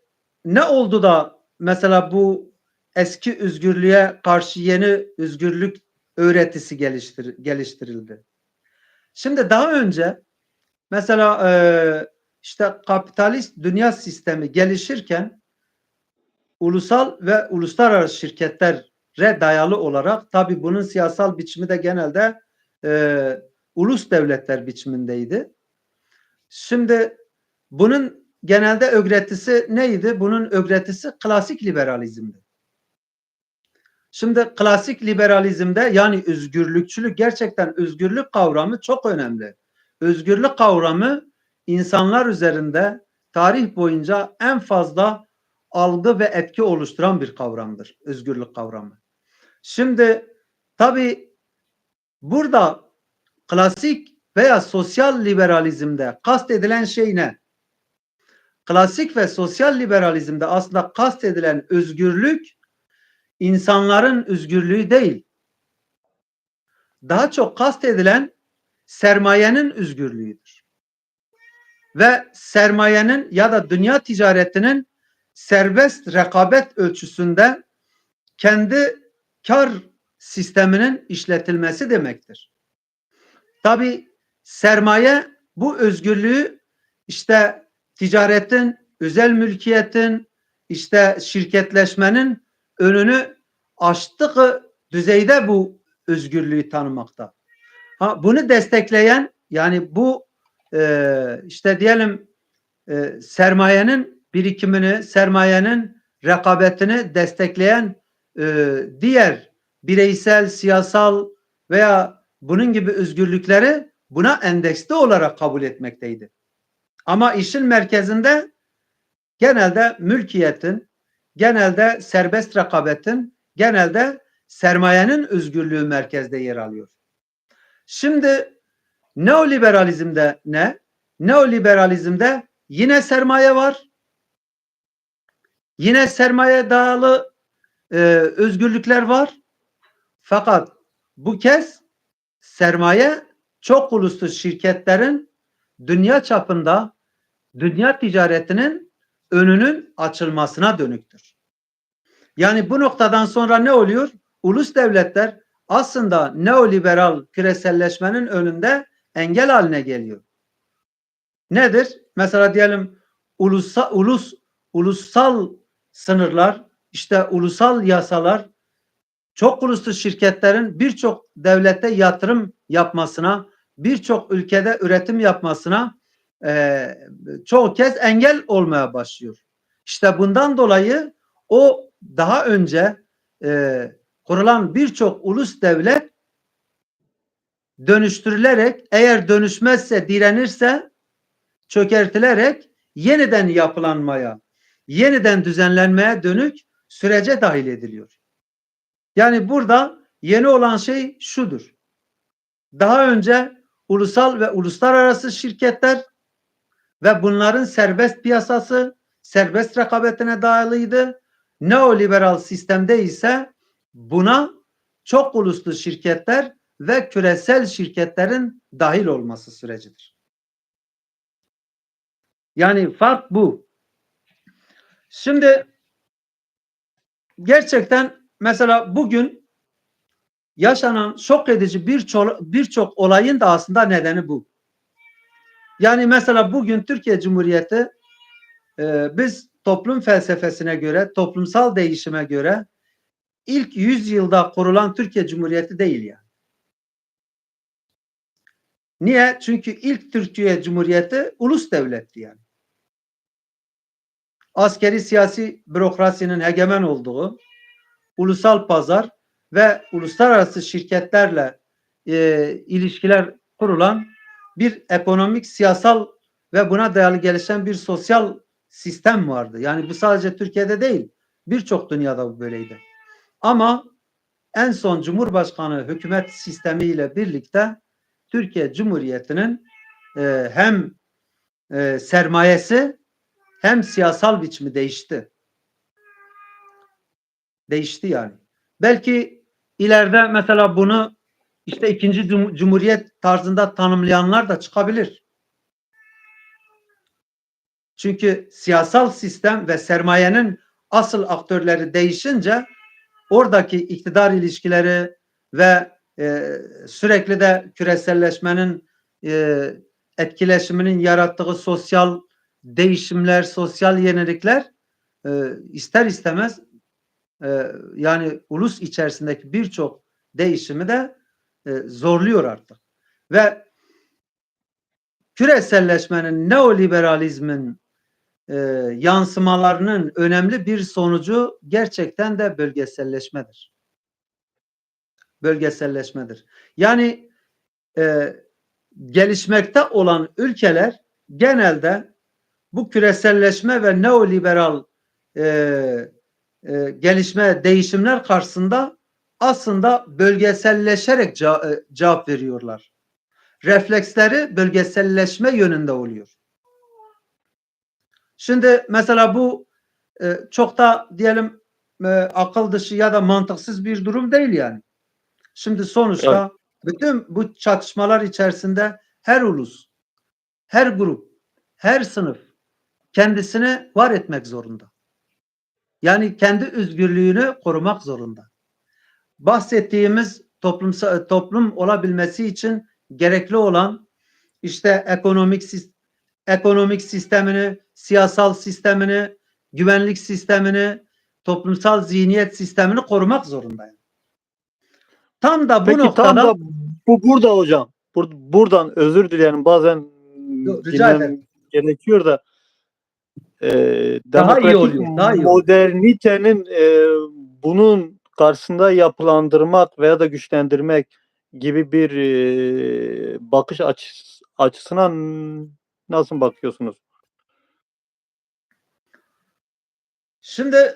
ne oldu da mesela bu eski özgürlüğe karşı yeni özgürlük öğretisi geliştirildi? Şimdi daha önce mesela işte kapitalist dünya sistemi gelişirken ulusal ve uluslararası şirketlere dayalı olarak, tabii bunun siyasal biçimi de genelde ulus devletler biçimindeydi. Şimdi bunun genelde öğretisi neydi? Bunun öğretisi klasik liberalizmdi. Şimdi klasik liberalizmde yani özgürlükçülük, gerçekten özgürlük kavramı çok önemli. Özgürlük kavramı insanlar üzerinde tarih boyunca en fazla algı ve etki oluşturan bir kavramdır. Özgürlük kavramı. Şimdi tabii burada klasik veya sosyal liberalizmde kastedilen şey ne? Klasik ve sosyal liberalizmde aslında kastedilen özgürlük insanların özgürlüğü değil. Daha çok kastedilen sermayenin özgürlüğüdür. Ve sermayenin ya da dünya ticaretinin serbest rekabet ölçüsünde kendi kar sisteminin işletilmesi demektir. Tabii sermaye bu özgürlüğü işte ticaretin, özel mülkiyetin, işte şirketleşmenin önünü aştığı düzeyde bu özgürlüğü tanımakta. Bunu destekleyen, yani bu işte diyelim sermayenin birikimini, sermayenin rekabetini destekleyen diğer bireysel, siyasal veya bunun gibi özgürlükleri buna endeksli olarak kabul etmekteydi. Ama işin merkezinde genelde mülkiyetin, genelde serbest rekabetin, genelde sermayenin özgürlüğü merkezde yer alıyor. Şimdi neoliberalizmde ne? Neoliberalizmde yine sermaye var. Yine sermaye dayalı özgürlükler var. Fakat bu kez sermaye çok uluslu şirketlerin dünya çapında dünya ticaretinin önünün açılmasına dönüktür. Yani bu noktadan sonra ne oluyor? Ulus devletler aslında neoliberal küreselleşmenin önünde engel haline geliyor. Nedir? Mesela diyelim ulusal sınırlar, işte ulusal yasalar çok uluslu şirketlerin birçok devlette yatırım yapmasına, birçok ülkede üretim yapmasına çoğu kez engel olmaya başlıyor. İşte bundan dolayı o daha önce kurulan birçok ulus devlet dönüştürülerek, eğer dönüşmezse, direnirse çökertilerek yeniden yapılanmaya, yeniden düzenlenmeye dönük sürece dahil ediliyor. Yani burada yeni olan şey şudur. Daha önce ulusal ve uluslararası şirketler ve bunların serbest piyasası, serbest rekabetine dayalıydı. Neoliberal sistemde ise buna çok uluslu şirketler ve küresel şirketlerin dahil olması sürecidir. Yani fark bu. Şimdi gerçekten mesela bugün yaşanan şok edici birçok olayın da aslında nedeni bu. Yani mesela bugün Türkiye Cumhuriyeti biz toplum felsefesine göre, toplumsal değişime göre ilk 100 yılda kurulan Türkiye Cumhuriyeti değil yani. Niye? Çünkü ilk Türkiye Cumhuriyeti ulus devletti yani. Askeri siyasi bürokrasinin hegemen olduğu, ulusal pazar ve uluslararası şirketlerle ilişkiler kurulan bir ekonomik, siyasal ve buna dayalı gelişen bir sosyal sistem vardı. Yani bu sadece Türkiye'de değil, birçok dünyada bu böyleydi. Ama en son Cumhurbaşkanı hükümet sistemiyle birlikte Türkiye Cumhuriyeti'nin hem sermayesi hem siyasal biçimi değişti. Değişti yani. Belki ileride mesela bunu işte ikinci cumhuriyet tarzında tanımlayanlar da çıkabilir. Çünkü siyasal sistem ve sermayenin asıl aktörleri değişince oradaki iktidar ilişkileri ve sürekli de küreselleşmenin etkileşiminin yarattığı sosyal değişimler, sosyal yenilikler ister istemez yani ulus içerisindeki birçok değişimi de zorluyor artık. Ve küreselleşmenin, neoliberalizmin yansımalarının önemli bir sonucu gerçekten de bölgeselleşmedir. Bölgeselleşmedir. Yani gelişmekte olan ülkeler genelde bu küreselleşme ve neoliberal gelişme, değişimler karşısında aslında bölgeselleşerek cevap veriyorlar. Refleksleri bölgeselleşme yönünde oluyor. Şimdi mesela bu çok da diyelim akıl dışı ya da mantıksız bir durum değil yani. Şimdi sonuçta Evet. bütün bu çatışmalar içerisinde her ulus, her grup, her sınıf kendisini var etmek zorunda. Yani kendi özgürlüğünü korumak zorunda. Bahsettiğimiz toplum olabilmesi için gerekli olan işte ekonomik sistemini, siyasal sistemini, güvenlik sistemini, toplumsal zihniyet sistemini korumak zorundayım. Tam da bu Peki tam noktada da bu burada hocam. Buradan özür dilerim. Bazen rica girmem ederim. gerekiyor da Daha iyi demokratik oluyor, daha iyi oluyor. modernitenin bunun karşısında yapılandırmak veya da güçlendirmek gibi bir bakış açısına nasıl bakıyorsunuz? Şimdi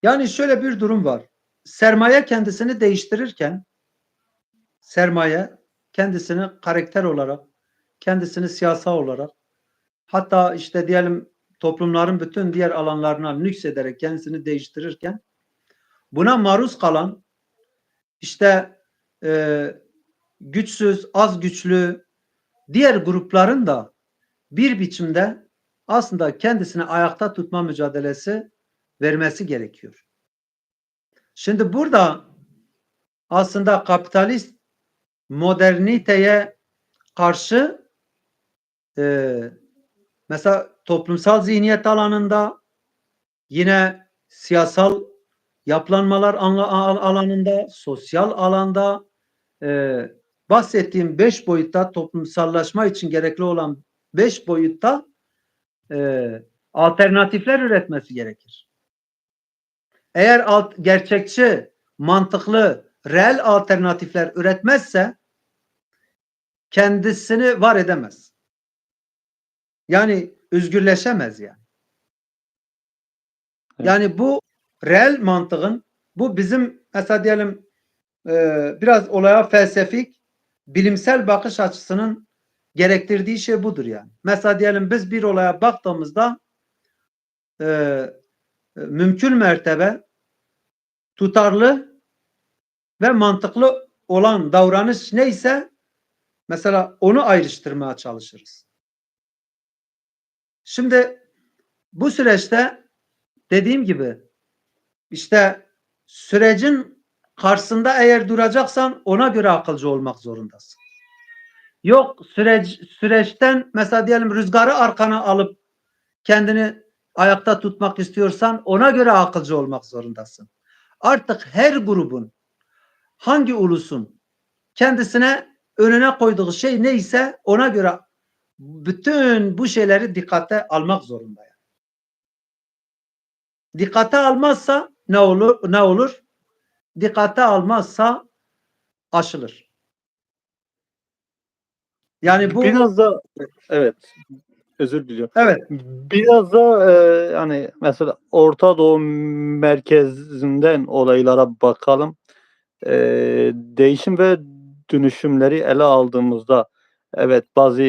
yani şöyle bir durum var. Sermaye kendisini değiştirirken sermaye kendisini karakter olarak, kendisini siyasal olarak, hatta işte diyelim toplumların bütün diğer alanlarına nüksederek kendisini değiştirirken buna maruz kalan işte güçsüz, az güçlü diğer grupların da bir biçimde aslında kendisini ayakta tutma mücadelesi vermesi gerekiyor. Şimdi burada aslında kapitalist moderniteye karşı mesela toplumsal zihniyet alanında, yine siyasal yapılanmalar alanında, sosyal alanda bahsettiğim 5 boyutta, toplumsallaşma için gerekli olan 5 boyutta alternatifler üretmesi gerekir. eğer gerçekçi, mantıklı, reel alternatifler üretmezse kendisini var edemez. Yani özgürleşemez yani. Evet. Yani bu reel mantığın, bu bizim mesela diyelim biraz olaya felsefik, bilimsel bakış açısının gerektirdiği şey budur yani. Mesela diyelim biz bir olaya baktığımızda mümkün mertebe tutarlı ve mantıklı olan davranış neyse mesela onu ayrıştırmaya çalışırız. Şimdi bu süreçte dediğim gibi işte sürecin karşısında eğer duracaksan ona göre akılcı olmak zorundasın. Yok süreçten mesela diyelim rüzgarı arkana alıp kendini ayakta tutmak istiyorsan ona göre akılcı olmak zorundasın. Artık her grubun, hangi ulusun kendisine önüne koyduğu şey neyse ona göre bütün bu şeyleri dikkate almak zorunda. Yani. Dikkate almazsa ne olur? Ne olur? Dikkate almazsa aşılır. Yani bu Biraz da evet, özür diliyorum. evet. Biraz da hani mesela Orta Doğu merkezinden olaylara bakalım. Değişim ve dönüşümleri ele aldığımızda evet bazı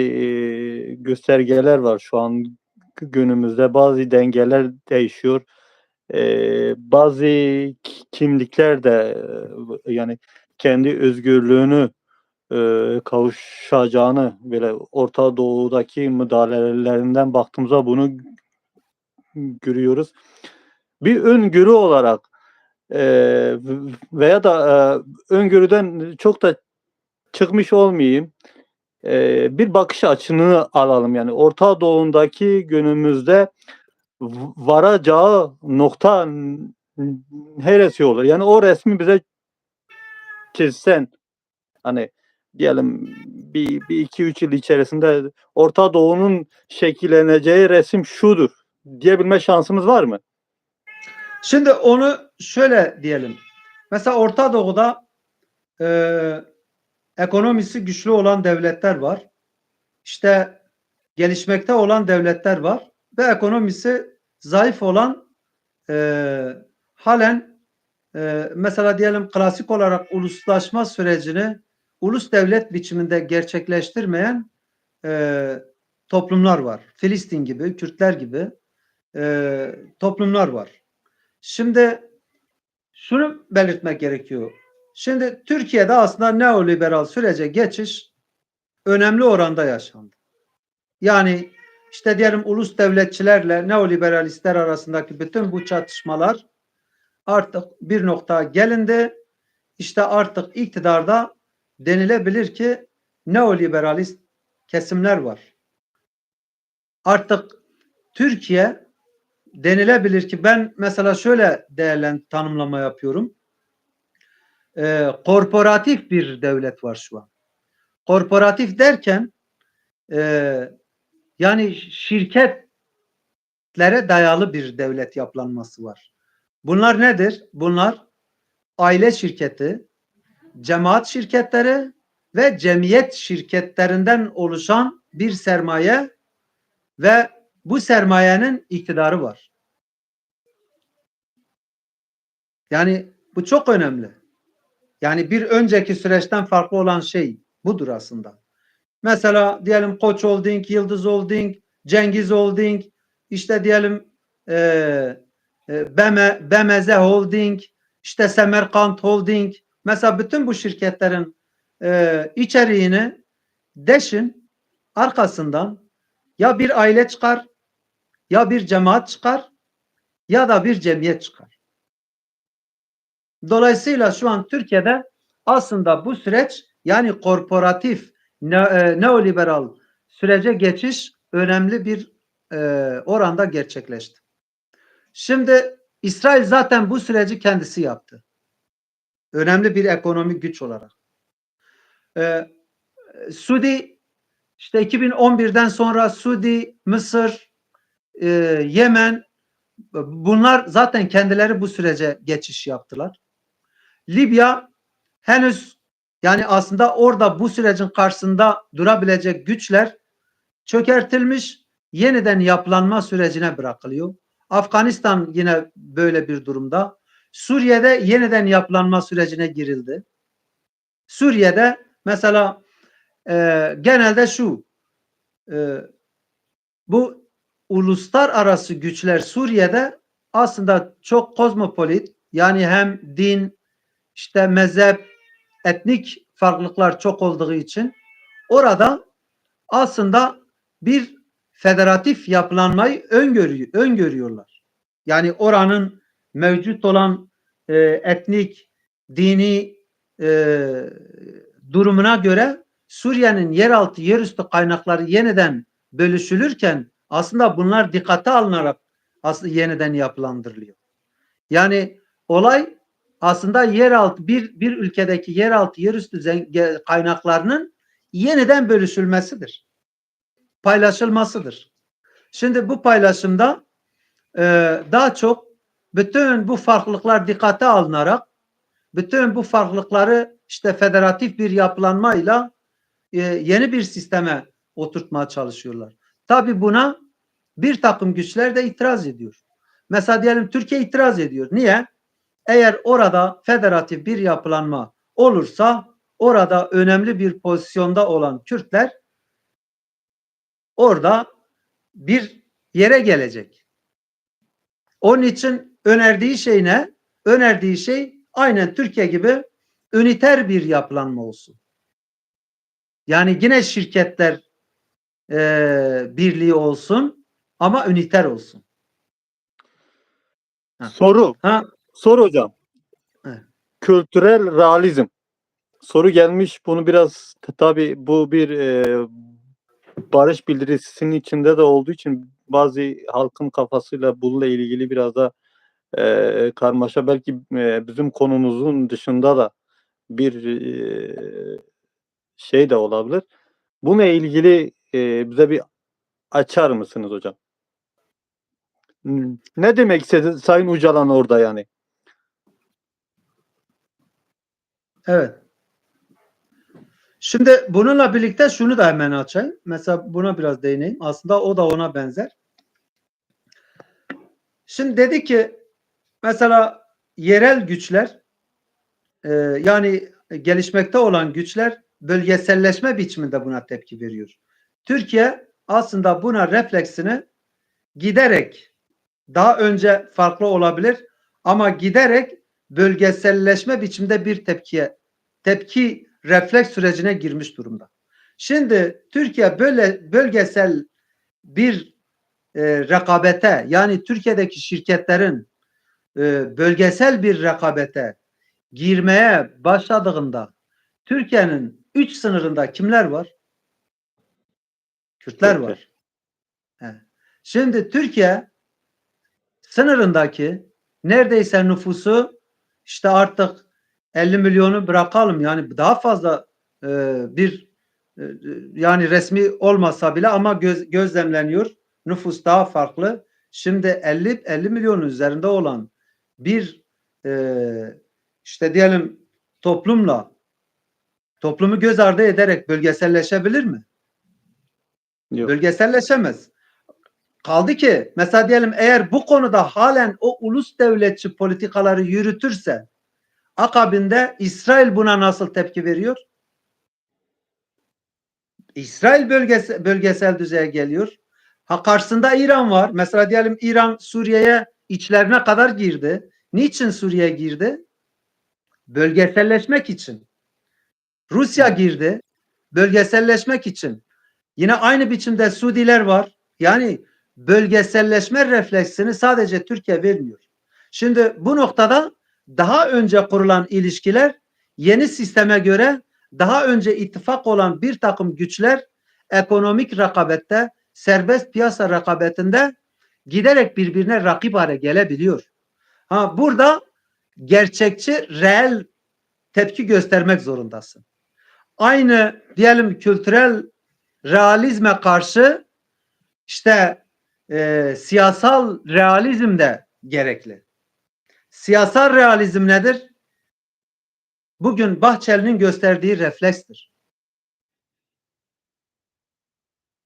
göstergeler var şu an günümüzde, bazı dengeler değişiyor. Bazı kimlikler de yani kendi özgürlüğünü kavuşacağını böyle Orta Doğu'daki müdahalelerinden baktığımızda bunu görüyoruz. Bir öngörü olarak veya da öngörüden çok da çıkmış olmayayım. Bir bakış açını alalım. Yani Orta Doğu'daki günümüzde varacağı nokta neresi olur? Yani o resmi bize çizsen, hani diyelim bir iki üç yıl içerisinde Orta Doğu'nun şekilleneceği resim şudur diyebilme şansımız var mı? Şimdi onu şöyle diyelim. Mesela Orta Doğu'da ekonomisi güçlü olan devletler var. İşte gelişmekte olan devletler var ve ekonomisi zayıf olan halen mesela diyelim klasik olarak uluslaşma sürecini ulus devlet biçiminde gerçekleştirmeyen toplumlar var. Filistin gibi, Kürtler gibi toplumlar var. Şimdi şunu belirtmek gerekiyor. Şimdi Türkiye'de aslında neoliberal sürece geçiş önemli oranda yaşandı. Yani işte diyelim ulus devletçilerle neoliberalistler arasındaki bütün bu çatışmalar artık bir noktaya gelindi. İşte artık iktidarda denilebilir ki neoliberalist kesimler var. Artık Türkiye denilebilir ki ben mesela şöyle tanımlama yapıyorum. Korporatif bir devlet var şu an. Korporatif derken yani şirketlere dayalı bir devlet yapılanması var. Bunlar nedir? Bunlar aile şirketi, cemaat şirketleri ve cemiyet şirketlerinden oluşan bir sermaye ve bu sermayenin iktidarı var. Yani bu çok önemli. Yani bir önceki süreçten farklı olan şey budur aslında. Mesela diyelim Koç Holding, Yıldız Holding, Cengiz Holding, işte diyelim BMZ Holding, işte Semerkant Holding. Mesela bütün bu şirketlerin içeriğini deşin, arkasından ya bir aile çıkar, ya bir cemaat çıkar, ya da bir cemiyet çıkar. Dolayısıyla şu an Türkiye'de aslında bu süreç yani korporatif neoliberal sürece geçiş önemli bir oranda gerçekleşti. Şimdi İsrail zaten bu süreci kendisi yaptı. Önemli bir ekonomik güç olarak. Suudi işte 2011'den sonra Suudi, Mısır, Yemen Bunlar zaten kendileri bu sürece geçiş yaptılar. Libya henüz, yani aslında orada bu sürecin karşısında durabilecek güçler çökertilmiş, yeniden yapılanma sürecine bırakılıyor. Afganistan yine böyle bir durumda. Suriye'de yeniden yapılanma sürecine girildi. Suriye'de mesela genelde şu, bu uluslararası güçler Suriye'de aslında çok kozmopolit, yani hem din, işte mezhep, etnik farklılıklar çok olduğu için orada aslında bir federatif yapılanmayı öngörüyorlar. Yani oranın mevcut olan etnik, dini durumuna göre Suriye'nin yeraltı, yerüstü kaynakları yeniden bölüşülürken aslında bunlar dikkate alınarak aslında yeniden yapılandırılıyor. Yani olay aslında yeraltı, bir ülkedeki yeraltı, yerüstü kaynaklarının yeniden bölüşülmesidir. Paylaşılmasıdır. Şimdi bu paylaşımda daha çok bütün bu farklılıklar dikkate alınarak bütün bu farklılıkları işte federatif bir yapılanmayla yeni bir sisteme oturtmaya çalışıyorlar. Tabii buna bir takım güçler de itiraz ediyor. Mesela diyelim Türkiye itiraz ediyor. Niye? Eğer orada federatif bir yapılanma olursa orada önemli bir pozisyonda olan Kürtler orada bir yere gelecek. Onun için önerdiği şey ne? Önerdiği şey aynen Türkiye gibi üniter bir yapılanma olsun. Yani yine şirketler birliği olsun ama üniter olsun. Soru. Ha. Soru hocam. Evet. Kültürel realizm. Soru gelmiş. Bunu biraz tabii bu bir barış bildirisinin içinde de olduğu için bazı halkın kafasıyla bununla ilgili biraz da karmaşa, belki bizim konumuzun dışında da bir şey de olabilir. Bununla ilgili bize bir açar mısınız hocam? Ne demek istedi Sayın Ucalan orada yani? Evet. Şimdi bununla birlikte şunu da hemen açayım. Mesela buna biraz değineyim. Aslında o da ona benzer. Şimdi dedi ki mesela yerel güçler yani gelişmekte olan güçler bölgeselleşme biçiminde buna tepki veriyor. Türkiye aslında buna refleksini giderek, daha önce farklı olabilir ama giderek bölgeselleşme biçimde bir tepki refleks sürecine girmiş durumda. Şimdi Türkiye böyle bölgesel bir rekabete, yani Türkiye'deki şirketlerin bölgesel bir rekabete girmeye başladığında Türkiye'nin 3 sınırında kimler var? Kürtler var. He. Şimdi Türkiye sınırındaki neredeyse nüfusu işte artık 50 milyonu bırakalım, yani daha fazla bir yani resmi olmasa bile ama gözlemleniyor. Nüfus daha farklı. Şimdi 50 milyonun üzerinde olan bir işte diyelim toplumu göz ardı ederek bölgeselleşebilir mi? Yok. Bölgeselleşemez. Kaldı ki mesela diyelim eğer bu konuda halen o ulus devletçi politikaları yürütürse akabinde İsrail buna nasıl tepki veriyor? İsrail bölgesel düzeye geliyor. Ha, karşısında İran var. Mesela diyelim İran Suriye'ye içlerine kadar girdi. Niçin Suriye'ye girdi? Bölgeselleşmek için. Rusya girdi. Bölgeselleşmek için. Yine aynı biçimde Suudiler var. Yani bölgeselleşme refleksini sadece Türkiye vermiyor. Şimdi bu noktada daha önce kurulan ilişkiler yeni sisteme göre daha önce ittifak olan bir takım güçler ekonomik rekabette, serbest piyasa rekabetinde giderek birbirine rakip hale gelebiliyor. Ha, burada gerçekçi, reel tepki göstermek zorundasın. Aynı diyelim kültürel realizme karşı işte siyasal realizm de gerekli. Siyasal realizm nedir? Bugün Bahçeli'nin gösterdiği reflekstir.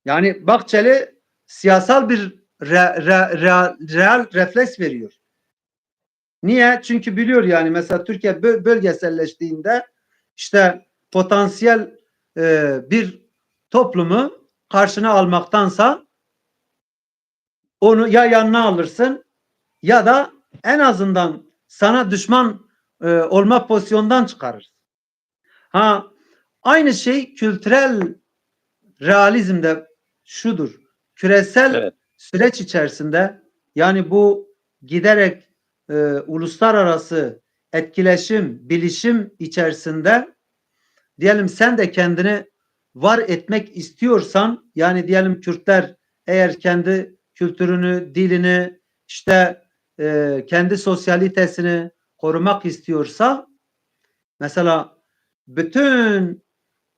Yani Bahçeli siyasal bir real refleks veriyor. Niye? Çünkü biliyor yani mesela Türkiye bölgeselleştiğinde işte potansiyel bir toplumu karşına almaktansa onu ya yanına alırsın ya da en azından sana düşman olma pozisyondan çıkarır. Ha, aynı şey kültürel realizmde şudur. Küresel Evet. süreç içerisinde yani bu giderek uluslararası etkileşim, bilişim içerisinde diyelim sen de kendini var etmek istiyorsan yani diyelim Kürtler eğer kendi kültürünü, dilini işte kendi sosyalitesini korumak istiyorsa mesela bütün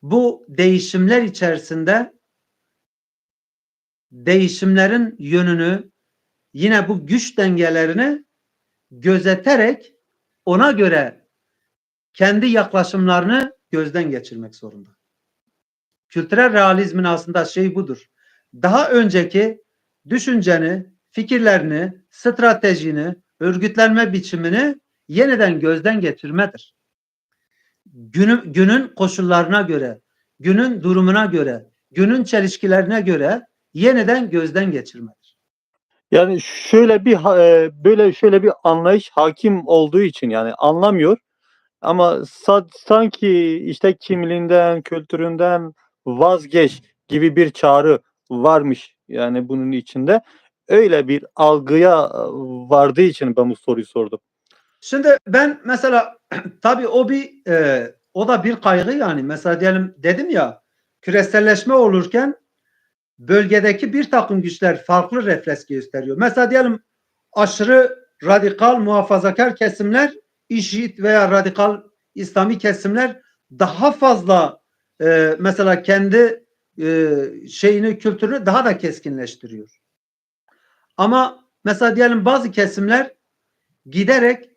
bu değişimler içerisinde değişimlerin yönünü yine bu güç dengelerini gözeterek ona göre kendi yaklaşımlarını gözden geçirmek zorunda. Kültürel realizmin aslında şey budur. Daha önceki düşünceni, fikirlerini, stratejini, örgütlenme biçimini yeniden gözden geçirmedir. Günün koşullarına göre, günün durumuna göre, günün çelişkilerine göre yeniden gözden geçirmedir. Yani böyle şöyle bir anlayış hakim olduğu için yani anlamıyor ama sanki işte kimliğinden, kültüründen vazgeç gibi bir çağrı varmış yani bunun içinde. Öyle bir algıya vardığı için ben bu soruyu sordum. Şimdi ben mesela tabii o da bir kaygı yani. Mesela diyelim dedim ya küreselleşme olurken bölgedeki bir takım güçler farklı refleks gösteriyor. Mesela diyelim aşırı radikal muhafazakar kesimler, IŞİD veya radikal İslami kesimler daha fazla mesela kendi şeyini, kültürünü daha da keskinleştiriyor. Ama mesela diyelim bazı kesimler giderek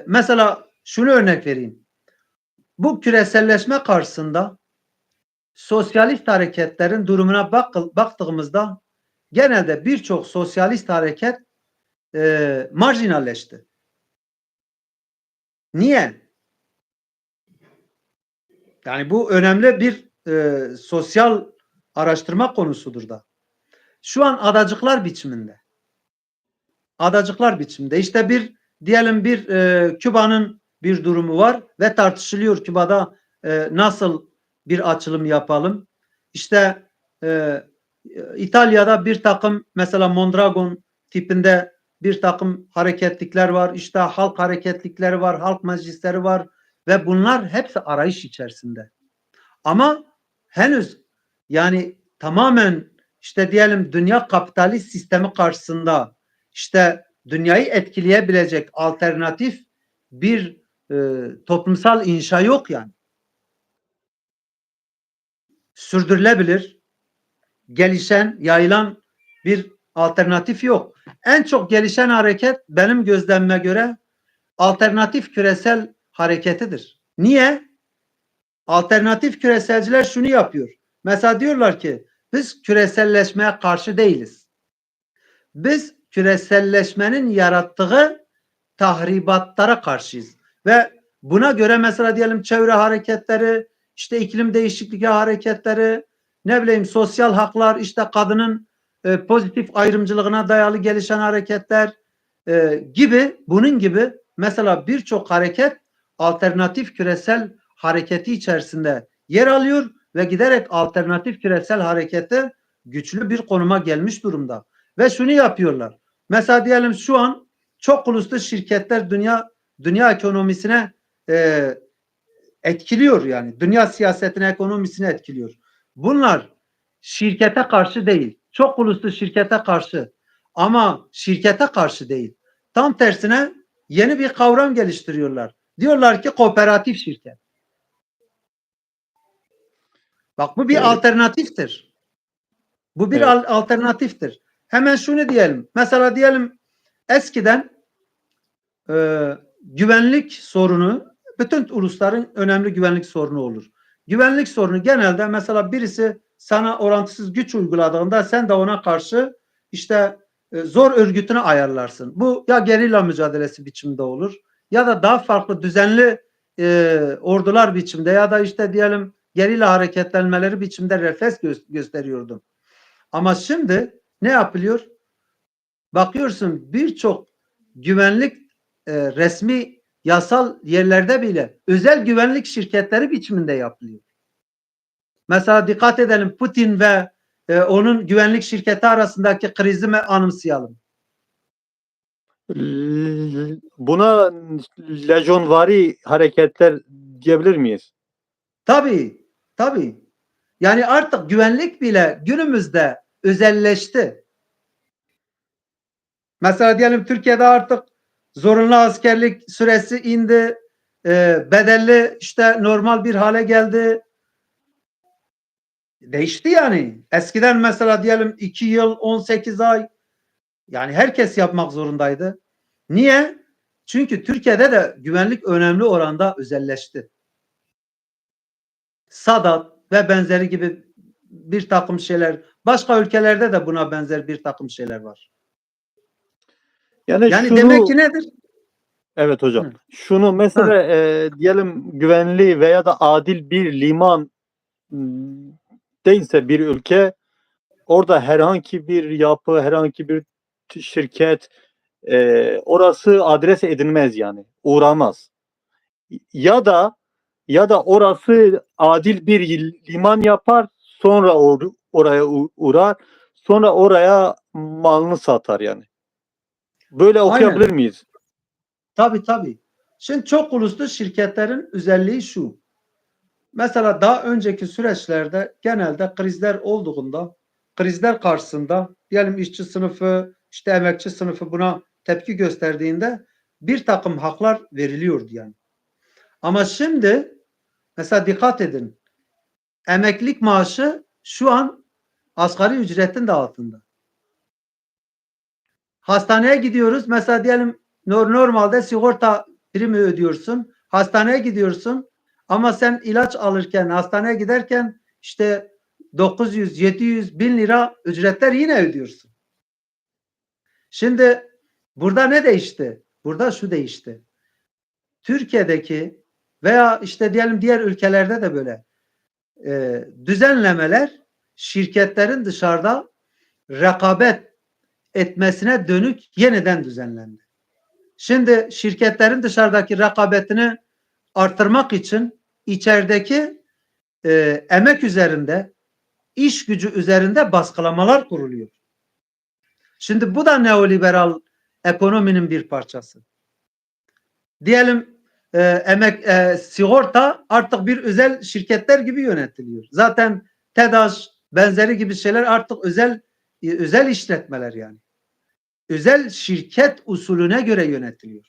mesela şunu örnek vereyim. Bu küreselleşme karşısında sosyalist hareketlerin durumuna baktığımızda genelde birçok sosyalist hareket marjinalleşti. Niye? Yani bu önemli bir sosyal araştırma konusudur da. Şu an adacıklar biçiminde. Adacıklar biçiminde. İşte diyelim Küba'nın bir durumu var ve tartışılıyor Küba'da nasıl bir açılım yapalım. İşte İtalya'da bir takım mesela Mondragon tipinde bir takım hareketlikler var. İşte halk hareketlikleri var, halk meclisleri var ve bunlar hepsi arayış içerisinde. Ama henüz yani tamamen işte diyelim dünya kapitalist sistemi karşısında işte dünyayı etkileyebilecek alternatif bir toplumsal inşa yok yani. Sürdürülebilir, gelişen, yayılan bir alternatif yok. En çok gelişen hareket benim gözlemime göre alternatif küresel hareketidir. Niye? Alternatif küreselciler şunu yapıyor. Mesela diyorlar ki biz küreselleşmeye karşı değiliz. Biz küreselleşmenin yarattığı tahribatlara karşıyız. Ve buna göre mesela diyelim çevre hareketleri, işte iklim değişikliği hareketleri, ne bileyim sosyal haklar, işte kadının pozitif ayrımcılığına dayalı gelişen hareketler gibi bunun gibi mesela birçok hareket alternatif küresel hareketi içerisinde yer alıyor ve giderek alternatif küresel harekete güçlü bir konuma gelmiş durumda. Ve şunu yapıyorlar. Mesela diyelim şu an çok uluslu şirketler dünya ekonomisine etkiliyor yani. Dünya siyasetine, ekonomisine etkiliyor. Bunlar şirkete karşı değil. Çok uluslu şirkete karşı. Ama şirkete karşı değil. Tam tersine yeni bir kavram geliştiriyorlar. Diyorlar ki kooperatif şirket. Bak bu bir Yani alternatiftir. Bu bir evet. alternatiftir. Hemen şunu diyelim. Mesela diyelim eskiden güvenlik sorunu, bütün ulusların önemli güvenlik sorunu olur. Güvenlik sorunu genelde mesela birisi sana orantısız güç uyguladığında sen de ona karşı işte zor örgütünü ayarlarsın. Bu ya gerilla mücadelesi biçiminde olur ya da daha farklı düzenli ordular biçimde ya da işte diyelim gerilla hareketlenmeleri biçimde refleks gösteriyordum. Ama şimdi ne yapılıyor? Bakıyorsun birçok güvenlik resmi yasal yerlerde bile özel güvenlik şirketleri biçiminde yapılıyor. Mesela dikkat edelim Putin ve onun güvenlik şirketi arasındaki krizi anımsayalım. Buna lejyonvari hareketler diyebilir miyiz? Tabii, tabii. Yani artık güvenlik bile günümüzde özelleşti. Mesela diyelim Türkiye'de artık zorunlu askerlik süresi indi, bedelli işte normal bir hale geldi. Değişti yani. Eskiden mesela diyelim 2 yıl 18 ay yani herkes yapmak zorundaydı. Niye? Çünkü Türkiye'de de güvenlik önemli oranda özelleşti. Sadat ve benzeri gibi bir takım şeyler. Başka ülkelerde de buna benzer bir takım şeyler var. Yani Yani demek ki şunu, nedir? evet hocam. Hı. Şunu Hı. mesela diyelim güvenli veya da adil bir liman değilse bir ülke, orada herhangi bir yapı, herhangi bir şirket orası adres edilmez yani. Uğramaz. Ya da orası adil bir liman yapar, sonra oraya uğrar, sonra oraya malını satar yani. Böyle okuyabilir Aynen. miyiz? Tabii tabii. Şimdi çok uluslu şirketlerin özelliği şu. Mesela daha önceki süreçlerde genelde krizler olduğunda, krizler karşısında diyelim işçi sınıfı, işte emekçi sınıfı buna tepki gösterdiğinde bir takım haklar veriliyordu yani. Ama şimdi mesela dikkat edin. Emeklilik maaşı şu an asgari ücretin de altında. Hastaneye gidiyoruz. Mesela diyelim normalde sigorta primi ödüyorsun. Hastaneye gidiyorsun. Ama sen ilaç alırken, hastaneye giderken işte 900, 700, 1000 lira ücretler yine ödüyorsun. Şimdi burada ne değişti? Burada şu değişti. Türkiye'deki veya işte diyelim diğer ülkelerde de böyle düzenlemeler şirketlerin dışarıda rekabet etmesine dönük yeniden düzenlendi. Şimdi şirketlerin dışarıdaki rekabetini artırmak için içerideki emek üzerinde, iş gücü üzerinde baskılamalar kuruluyor. Şimdi bu da neoliberal ekonominin bir parçası. Diyelim sigorta artık bir özel şirketler gibi yönetiliyor. Zaten TEDAŞ benzeri gibi şeyler artık özel işletmeler yani. Özel şirket usulüne göre yönetiliyor.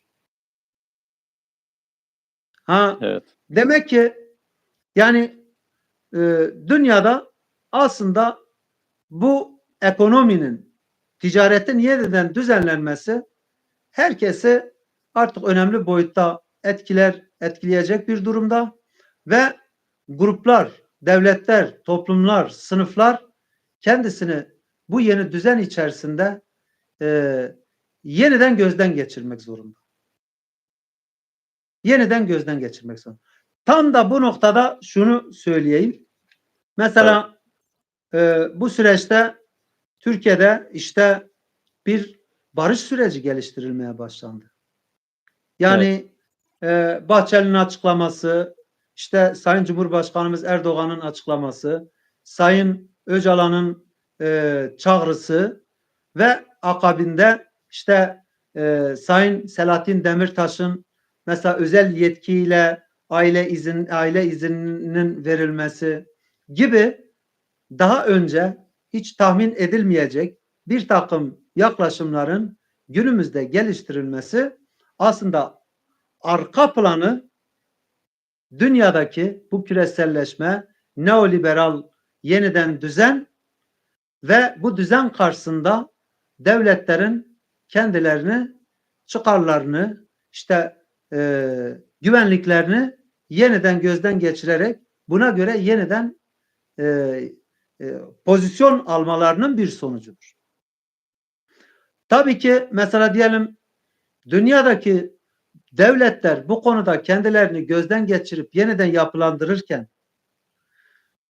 Ha, Evet. demek ki yani dünyada aslında bu ekonominin ticaretin yeniden düzenlenmesi herkesi artık önemli boyutta etkileyecek bir durumda ve gruplar, devletler, toplumlar, sınıflar kendisini bu yeni düzen içerisinde yeniden gözden geçirmek zorunda. Yeniden gözden geçirmek zorunda. Tam da bu noktada şunu söyleyeyim. Evet. Mesela bu süreçte Türkiye'de işte bir barış süreci geliştirilmeye başlandı. Evet. Yani Bahçeli'nin açıklaması, işte Sayın Cumhurbaşkanımız Erdoğan'ın açıklaması, Sayın Öcalan'ın çağrısı ve akabinde işte Sayın Selahattin Demirtaş'ın mesela özel yetkiyle aile izninin verilmesi gibi daha önce hiç tahmin edilmeyecek bir takım yaklaşımların günümüzde geliştirilmesi aslında arka planı dünyadaki bu küreselleşme, neoliberal yeniden düzen ve bu düzen karşısında devletlerin kendilerini, çıkarlarını, işte güvenliklerini yeniden gözden geçirerek buna göre yeniden pozisyon almalarının bir sonucudur. Tabii ki mesela diyelim dünyadaki devletler bu konuda kendilerini gözden geçirip yeniden yapılandırırken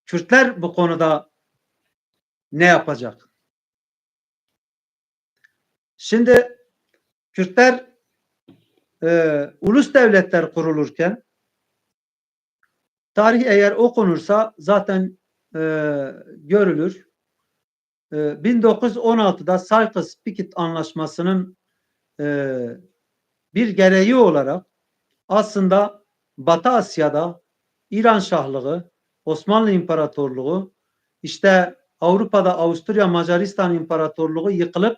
Kürtler bu konuda ne yapacak? Şimdi Kürtler ulus devletler kurulurken tarih eğer okunursa zaten görülür. 1916'da Sykes-Picot Anlaşması'nın bir gereği olarak aslında Batı Asya'da İran Şahlığı, Osmanlı İmparatorluğu, işte Avrupa'da Avusturya Macaristan İmparatorluğu yıkılıp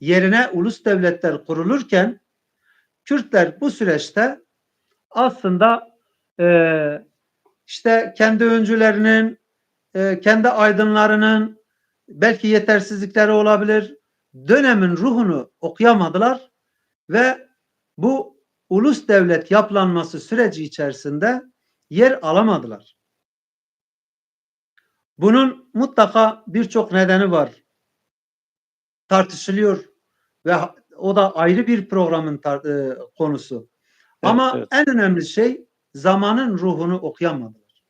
yerine ulus devletler kurulurken Kürtler bu süreçte aslında işte kendi öncülerinin, kendi aydınlarının belki yetersizlikleri olabilir, dönemin ruhunu okuyamadılar ve bu ulus devlet yapılanması süreci içerisinde yer alamadılar. Bunun mutlaka birçok nedeni var. Tartışılıyor ve o da ayrı bir programın konusu. Evet, ama evet, en önemli şey zamanın ruhunu okuyamadılar.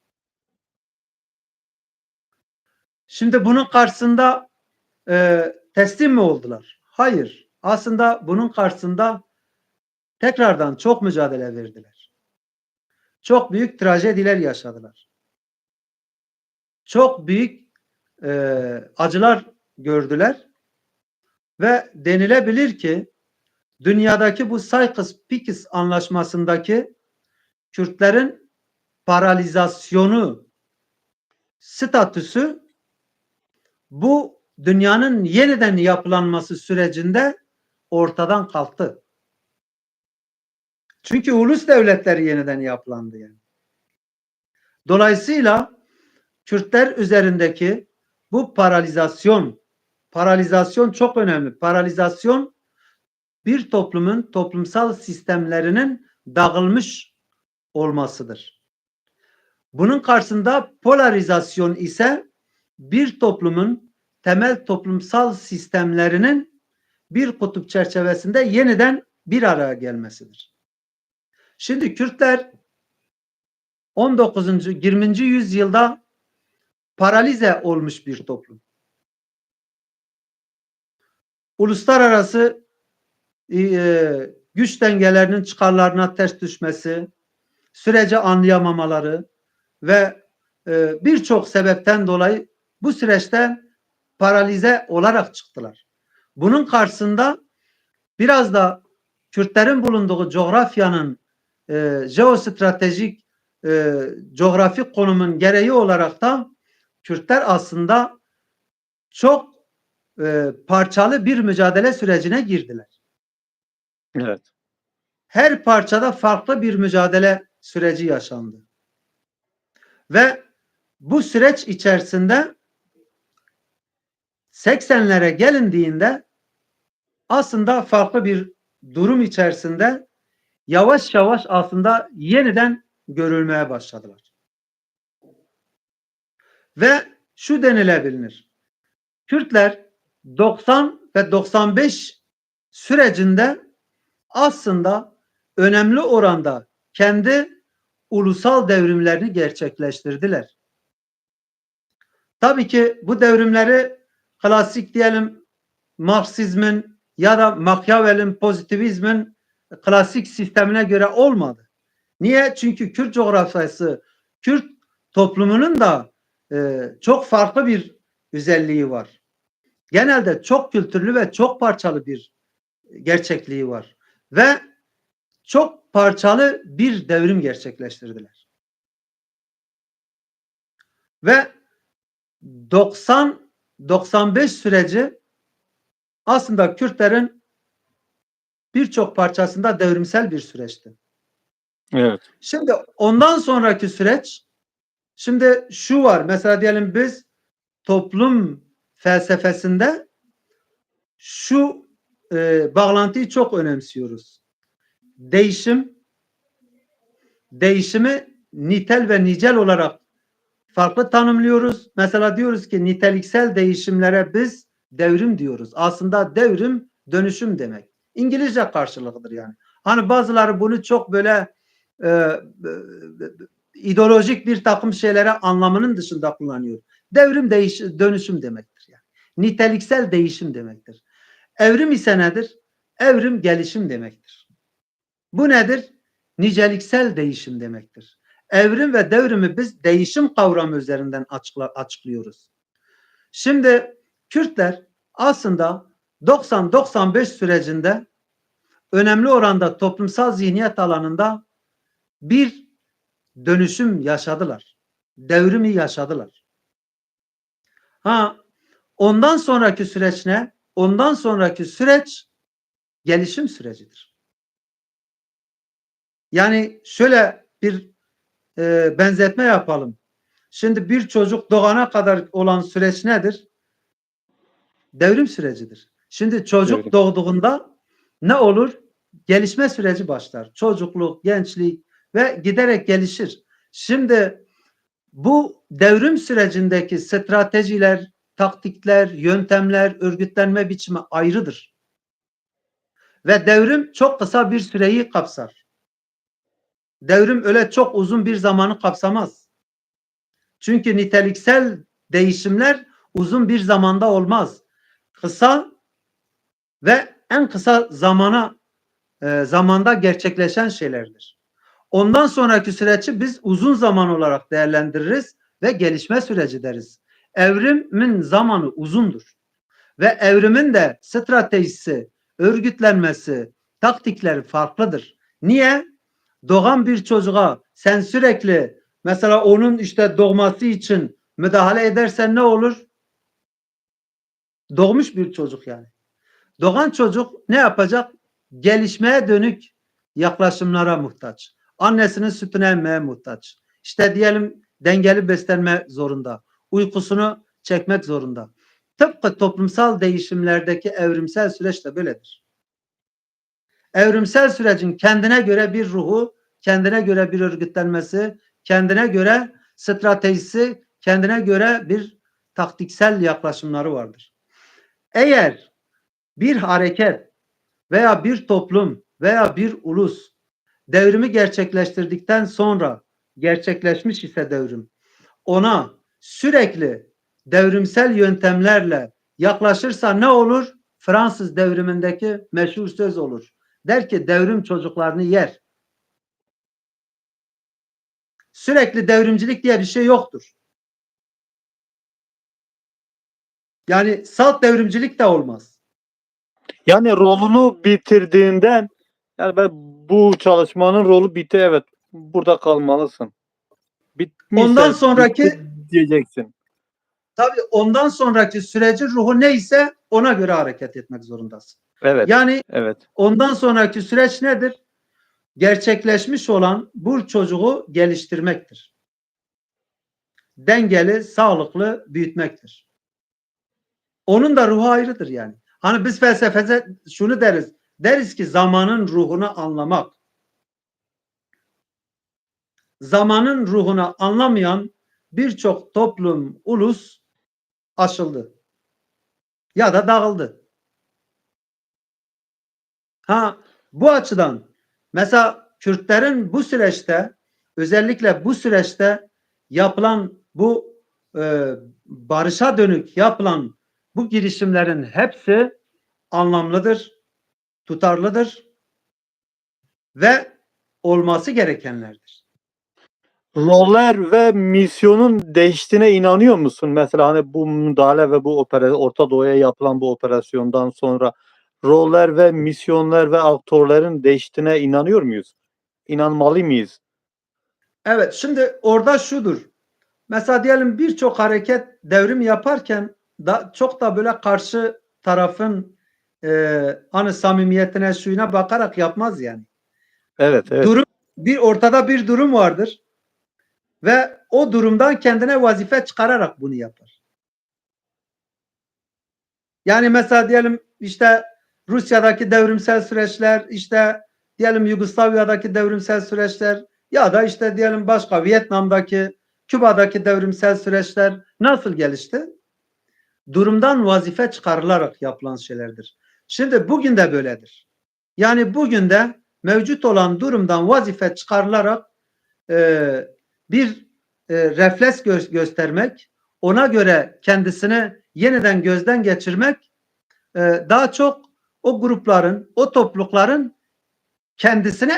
Şimdi bunun karşısında teslim mi oldular? Hayır. Aslında bunun karşısında tekrardan çok mücadele verdiler. Çok büyük trajediler yaşadılar. Çok büyük acılar gördüler ve denilebilir ki dünyadaki bu Sykes-Picot Anlaşması'ndaki Kürtlerin paralizasyonu statüsü bu dünyanın yeniden yapılanması sürecinde ortadan kalktı. Çünkü ulus devletleri yeniden yapılandı yani. Dolayısıyla Kürtler üzerindeki bu paralizasyon çok önemli. Paralizasyon bir toplumun toplumsal sistemlerinin dağılmış olmasıdır. Bunun karşısında polarizasyon ise bir toplumun temel toplumsal sistemlerinin bir kutup çerçevesinde yeniden bir araya gelmesidir. Şimdi Kürtler 19. 20. yüzyılda paralize olmuş bir toplum. Uluslararası güç dengelerinin çıkarlarına ters düşmesi, süreci anlayamamaları ve birçok sebepten dolayı bu süreçten paralize olarak çıktılar. Bunun karşısında biraz da Kürtlerin bulunduğu coğrafyanın jeostratejik coğrafik konumun gereği olarak da Kürtler aslında çok parçalı bir mücadele sürecine girdiler. Evet. Her parçada farklı bir mücadele süreci yaşandı. Ve bu süreç içerisinde 80'lere gelindiğinde aslında farklı bir durum içerisinde yavaş yavaş aslında yeniden görülmeye başladılar. Ve şu denilebilir. Kürtler 90 ve 95 sürecinde aslında önemli oranda kendi ulusal devrimlerini gerçekleştirdiler. Tabii ki bu devrimleri klasik diyelim Marksizmin ya da Machiavelli'nin pozitivizmin klasik sistemine göre olmadı. Niye? Çünkü Kürt coğrafyası, Kürt toplumunun da çok farklı bir özelliği var. Genelde çok kültürlü ve çok parçalı bir gerçekliği var. Ve çok parçalı bir devrim gerçekleştirdiler. Ve 90-95 süreci aslında Kürtlerin birçok parçasında devrimsel bir süreçti. Evet. Şimdi ondan sonraki süreç, şimdi şu var. Mesela diyelim biz toplum felsefesinde şu bağlantıyı çok önemsiyoruz. Değişimi nitel ve nicel olarak farklı tanımlıyoruz. Mesela diyoruz ki niteliksel değişimlere biz devrim diyoruz. Aslında devrim dönüşüm demek. İngilizce karşılığıdır yani. Hani bazıları bunu çok böyle ideolojik bir takım şeylere anlamının dışında kullanıyor. Devrim dönüşüm demektir yani. Niteliksel değişim demektir. Evrim ise nedir? Evrim gelişim demektir. Bu nedir? Niceliksel değişim demektir. Evrim ve devrimi biz değişim kavramı üzerinden açıklıyoruz. Şimdi Kürtler aslında 90-95 sürecinde önemli oranda toplumsal zihniyet alanında bir dönüşüm yaşadılar. Devrimi yaşadılar. Ondan sonraki süreç ne? Ondan sonraki süreç gelişim sürecidir. Yani şöyle bir benzetme yapalım. Şimdi bir çocuk doğana kadar olan süreç nedir? Devrim sürecidir. Şimdi çocuk Devrim. doğduğunda ne olur? Gelişme süreci başlar. Çocukluk, gençlik ve giderek gelişir. Şimdi bu devrim sürecindeki stratejiler, taktikler, yöntemler, örgütlenme biçimi ayrıdır. Ve devrim çok kısa bir süreyi kapsar. Devrim öyle çok uzun bir zamanı kapsamaz. Çünkü niteliksel değişimler uzun bir zamanda olmaz. Kısa ve en kısa zamanda gerçekleşen şeylerdir. Ondan sonraki süreci biz uzun zaman olarak değerlendiririz ve gelişme süreci deriz. Evrimin zamanı uzundur. Ve evrimin de stratejisi, örgütlenmesi, taktikleri farklıdır. Niye? Doğan bir çocuğa sen sürekli mesela onun işte doğması için müdahale edersen ne olur? Doğmuş bir çocuk yani. Doğan çocuk ne yapacak? Gelişmeye dönük yaklaşımlara muhtaç. Annesinin sütünü emmeye muhtaç. İşte diyelim dengeli beslenme zorunda. Uykusunu çekmek zorunda. Tıpkı toplumsal değişimlerdeki evrimsel süreç de böyledir. Evrimsel sürecin kendine göre bir ruhu, kendine göre bir örgütlenmesi, kendine göre stratejisi, kendine göre bir taktiksel yaklaşımları vardır. Eğer bir hareket veya bir toplum veya bir ulus devrimi gerçekleştirdikten sonra gerçekleşmiş ise devrim, ona sürekli devrimsel yöntemlerle yaklaşırsa ne olur? Fransız devrimindeki meşhur söz olur. Der ki devrim çocuklarını yer. Sürekli devrimcilik diye bir şey yoktur. Yani salt devrimcilik de olmaz. Yani rolunu bitirdiğinden yani ben bu çalışmanın rolü bitti, evet, burada kalmalısın. Ondan Bitmişse bitti sonraki diyeceksin. tabii ondan sonraki sürecin ruhu neyse ona göre hareket etmek zorundasın. Evet, Yani evet. ondan sonraki süreç nedir? Gerçekleşmiş olan bu çocuğu geliştirmektir. Dengeli, sağlıklı büyütmektir. Onun da ruhu ayrıdır yani. Hani biz felsefede şunu deriz. Deriz ki zamanın ruhunu anlamak. Zamanın ruhunu anlamayan birçok toplum, ulus aşıldı. Ya da dağıldı. Bu açıdan mesela Kürtlerin bu süreçte özellikle bu süreçte yapılan bu barışa dönük yapılan bu girişimlerin hepsi anlamlıdır, tutarlıdır ve olması gerekenlerdir. Roller ve misyonun değiştiğine inanıyor musun? Mesela hani bu müdahale ve bu Orta Doğu'ya yapılan bu operasyondan sonra roller ve misyonlar ve aktörlerin değiştiğine inanıyor muyuz? İnanmalı mıyız? Evet, şimdi orada şudur. Mesela diyelim birçok hareket devrim yaparken çok da böyle karşı tarafın hani samimiyetine, suyuna bakarak yapmaz yani. Evet, evet. Ortada bir durum vardır ve o durumdan kendine vazife çıkararak bunu yapar. Yani mesela diyelim işte Rusya'daki devrimsel süreçler, işte diyelim Yugoslavya'daki devrimsel süreçler ya da işte diyelim başka Vietnam'daki, Küba'daki devrimsel süreçler nasıl gelişti? Durumdan vazife çıkarılarak yapılan şeylerdir. Şimdi bugün de böyledir. Yani bugün de mevcut olan durumdan vazife çıkarılarak bir refleks göstermek, ona göre kendisini yeniden gözden geçirmek daha çok o grupların, o toplulukların kendisini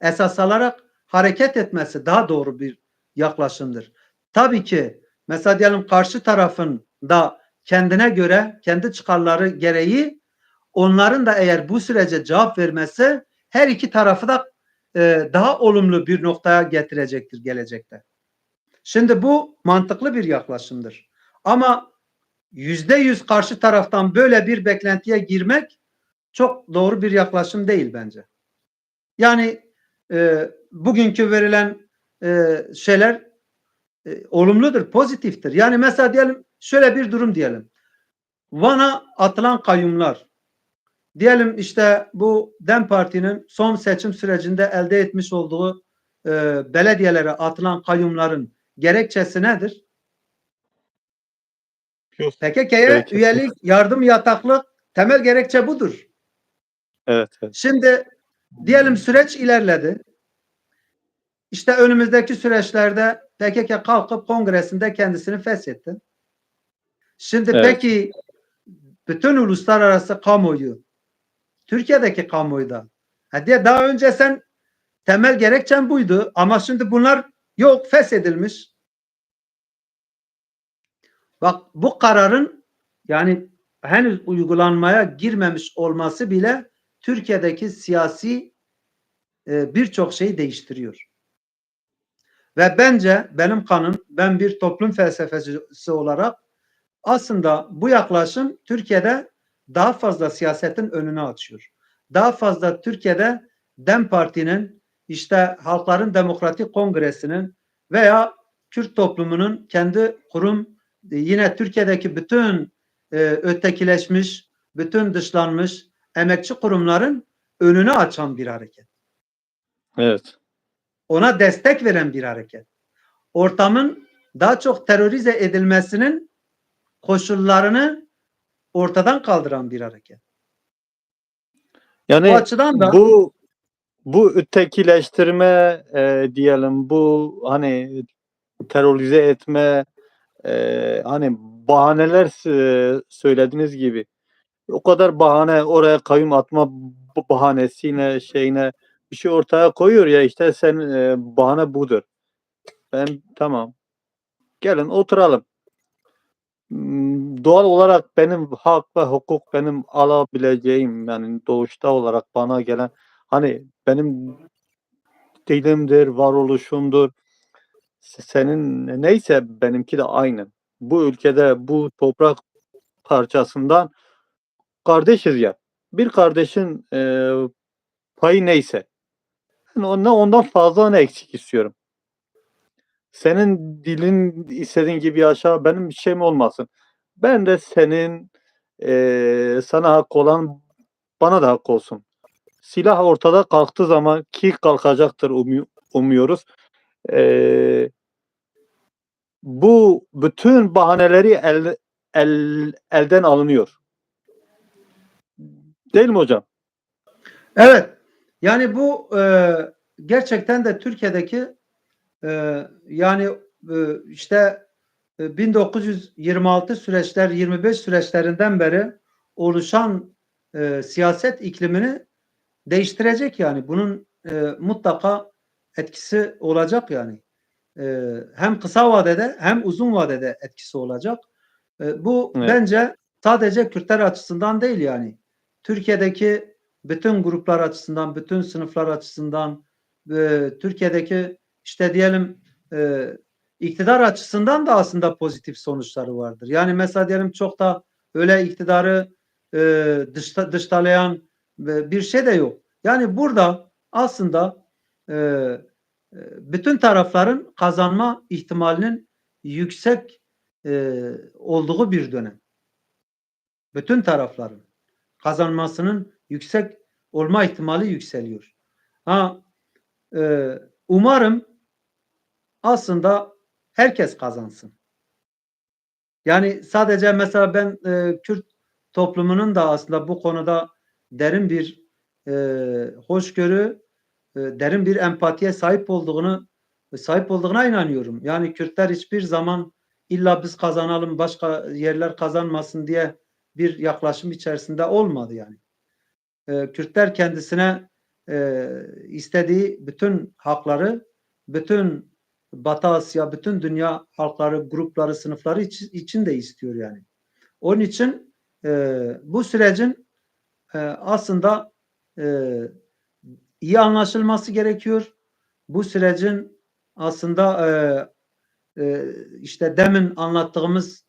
esas alarak hareket etmesi daha doğru bir yaklaşımdır. Tabii ki mesela diyelim karşı tarafın da kendine göre, kendi çıkarları gereği onların da eğer bu sürece cevap vermesi her iki tarafı da daha olumlu bir noktaya getirecektir gelecekte. Şimdi bu mantıklı bir yaklaşımdır. Ama %100 karşı taraftan böyle bir beklentiye girmek çok doğru bir yaklaşım değil bence. Yani bugünkü verilen şeyler olumludur, pozitiftir. Yani mesela diyelim şöyle bir durum diyelim. Van'a atılan kayyumlar, diyelim işte bu DEM Parti'nin son seçim sürecinde elde etmiş olduğu belediyelere atılan kayyumların gerekçesi nedir? PKK'ya Gerekirse. üyelik, yardım, yataklık temel gerekçe budur. Evet, evet. Şimdi diyelim süreç ilerledi. İşte önümüzdeki süreçlerde PKK kalkıp kongresinde kendisini feshetti. Şimdi Evet. peki bütün uluslararası kamuoyu, Türkiye'deki kamuoyu da diye daha önce sen temel gerekçen buydu ama şimdi bunlar yok, feshedilmiş. Bak bu kararın yani henüz uygulanmaya girmemiş olması bile Türkiye'deki siyasi birçok şeyi değiştiriyor. Ve bence benim kanım, ben bir toplum felsefecisi olarak aslında bu yaklaşım Türkiye'de daha fazla siyasetin önünü açıyor. Daha fazla Türkiye'de DEM Parti'nin, işte Halkların Demokratik Kongresi'nin veya Kürt toplumunun kendi kurum, yine Türkiye'deki bütün ötekileşmiş, bütün dışlanmış emekçi kurumların önünü açan bir hareket. Evet. Ona destek veren bir hareket. Ortamın daha çok terörize edilmesinin koşullarını ortadan kaldıran bir hareket. Bu Yani açıdan da bu ötekileştirme diyelim, bu hani terörize etme, hani bahaneler söylediğiniz gibi o kadar bahane, oraya kayyum atma bahanesiyle şeyine bir şey ortaya koyuyor ya, işte sen bahane budur. Ben tamam. Gelin oturalım. Doğal olarak benim hak ve hukuk, benim alabileceğim, yani doğuşta olarak bana gelen, hani benim dilimdir, varoluşumdur. Senin neyse benimki de aynı. Bu ülkede, bu toprak parçasından kardeşiz ya. Bir kardeşin payı neyse. Ne ondan fazla ne eksik istiyorum. Senin dilin istediğin gibi yaşa, benim bir şeyim olmasın. Ben de senin sana hak olan bana da hak olsun. Silah ortada kalktığı zaman, ki kalkacaktır umuyoruz. Eee, Bu bütün bahaneleri elden alınıyor. Değil mi hocam? evet, yani bu gerçekten de Türkiye'deki yani işte 1926 süreçler, 25 süreçlerinden beri oluşan siyaset iklimini değiştirecek yani. Bunun mutlaka etkisi olacak yani. Hem kısa vadede hem uzun vadede etkisi olacak. Bu Evet. bence sadece Kürtler açısından değil yani. Türkiye'deki bütün gruplar açısından, bütün sınıflar açısından, Türkiye'deki işte diyelim iktidar açısından da aslında pozitif sonuçları vardır. Yani mesela diyelim çok da öyle iktidarı dışlayan bir şey de yok. Yani burada aslında bütün tarafların kazanma ihtimalinin yüksek olduğu bir dönem. bütün tarafların kazanmasının yüksek olma ihtimali yükseliyor. Umarım aslında herkes kazansın. Yani sadece mesela ben Kürt toplumunun da aslında bu konuda derin bir hoşgörü, derin bir empatiye sahip olduğuna inanıyorum. Yani Kürtler hiçbir zaman illa biz kazanalım, başka yerler kazanmasın diye bir yaklaşım içerisinde olmadı yani. Kürtler kendisine istediği bütün hakları, bütün Batı Asya, bütün dünya halkları, grupları, sınıfları için de istiyor yani. Onun için bu sürecin aslında iyi anlaşılması gerekiyor. Bu sürecin aslında işte demin anlattığımız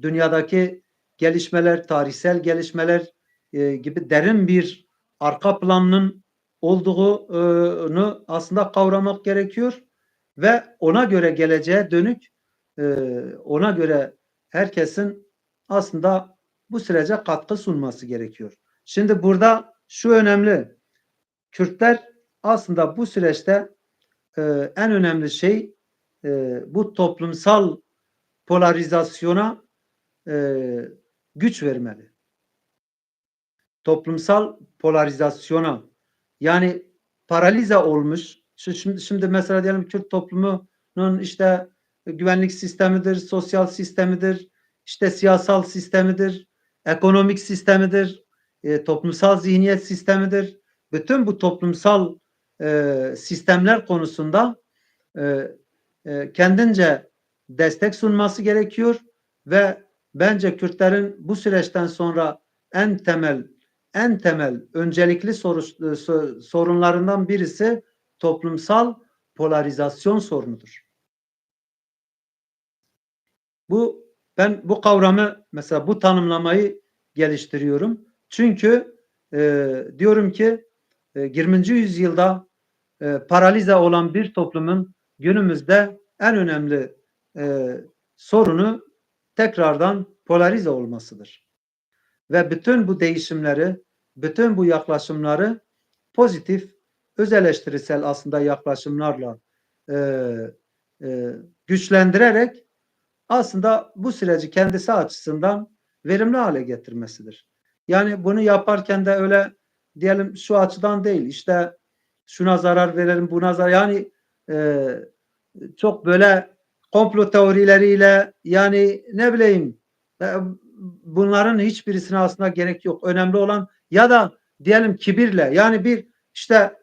dünyadaki gelişmeler, tarihsel gelişmeler gibi derin bir arka planının olduğunu aslında kavramak gerekiyor ve ona göre geleceğe dönük ona göre herkesin aslında bu sürece katkı sunması gerekiyor. Şimdi burada şu önemli. Kürtler aslında bu süreçte en önemli şey bu toplumsal polarizasyona güç vermeli. Toplumsal polarizasyona yani paralize olmuş. Şimdi mesela diyelim Kürt toplumunun işte güvenlik sistemidir, sosyal sistemidir, işte siyasal sistemidir, ekonomik sistemidir, toplumsal zihniyet sistemidir. Bütün bu toplumsal sistemler konusunda kendince destek sunması gerekiyor ve bence Kürtlerin bu süreçten sonra en temel öncelikli sorunlarından birisi toplumsal polarizasyon sorunudur. Ben bu kavramı mesela bu tanımlamayı geliştiriyorum. Çünkü diyorum ki 20. yüzyılda paralize olan bir toplumun günümüzde en önemli sorunu tekrardan polarize olmasıdır. Ve bütün bu değişimleri, bütün bu yaklaşımları pozitif, öz eleştirisel aslında yaklaşımlarla güçlendirerek aslında bu süreci kendisi açısından verimli hale getirmesidir. Yani bunu yaparken de öyle diyelim şu açıdan değil, işte şuna zarar verelim, buna zarar, yani çok böyle komplo teorileriyle, yani ne bileyim, bunların hiçbirisine aslında gerek yok. Önemli olan ya da diyelim kibirle, yani bir işte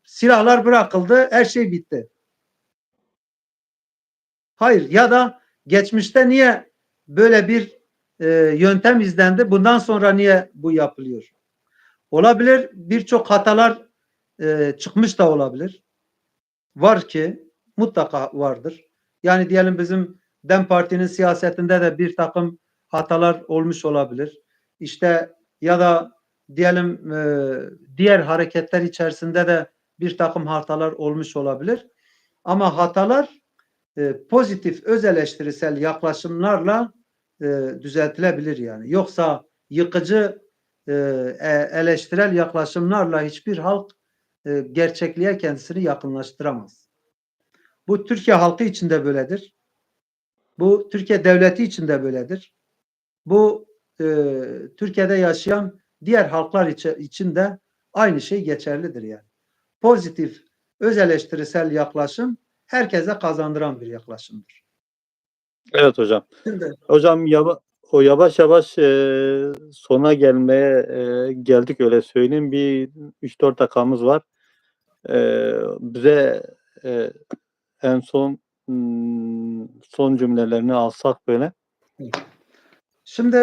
silahlar bırakıldı, her şey bitti. Hayır, ya da geçmişte niye böyle bir yöntem izlendi, bundan sonra niye bu yapılıyor? Olabilir, birçok hatalar çıkmış da olabilir. Var ki, mutlaka vardır. Yani diyelim bizim DEM Parti'nin siyasetinde de bir takım hatalar olmuş olabilir. İşte ya da diyelim diğer hareketler içerisinde de bir takım hatalar olmuş olabilir. Ama hatalar pozitif, öz eleştirisel yaklaşımlarla düzeltilebilir yani. Yoksa yıkıcı eleştirel yaklaşımlarla hiçbir halk gerçekliğe kendisini yakınlaştıramaz. Bu Türkiye halkı için de böyledir. Bu Türkiye devleti için de böyledir. Bu Türkiye'de yaşayan diğer halklar için de aynı şey geçerlidir yani. Pozitif, öz eleştirisel yaklaşım herkese kazandıran bir yaklaşımdır. Evet hocam. Şimdi, Hocam yavaş yavaş sona gelmeye geldik, öyle söyleyeyim. Bir 3-4 dakikamız var. Bize en son son cümlelerini alsak böyle. şimdi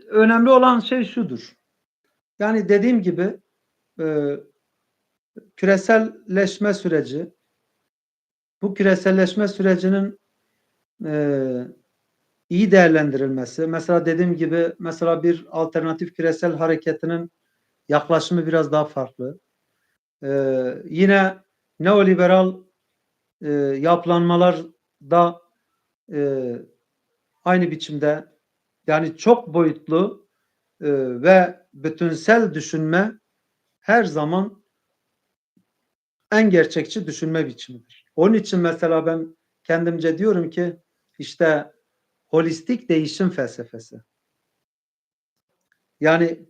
önemli olan şey şudur. Yani dediğim gibi küreselleşme süreci, bu küreselleşme sürecinin iyi değerlendirilmesi, mesela dediğim gibi mesela bir alternatif küresel hareketinin yaklaşımı biraz daha farklı. Yine neoliberal yapılanmalarda aynı biçimde yani çok boyutlu ve bütünsel düşünme her zaman en gerçekçi düşünme biçimidir. Onun için mesela ben kendimce diyorum ki işte holistik değişim felsefesi. Yani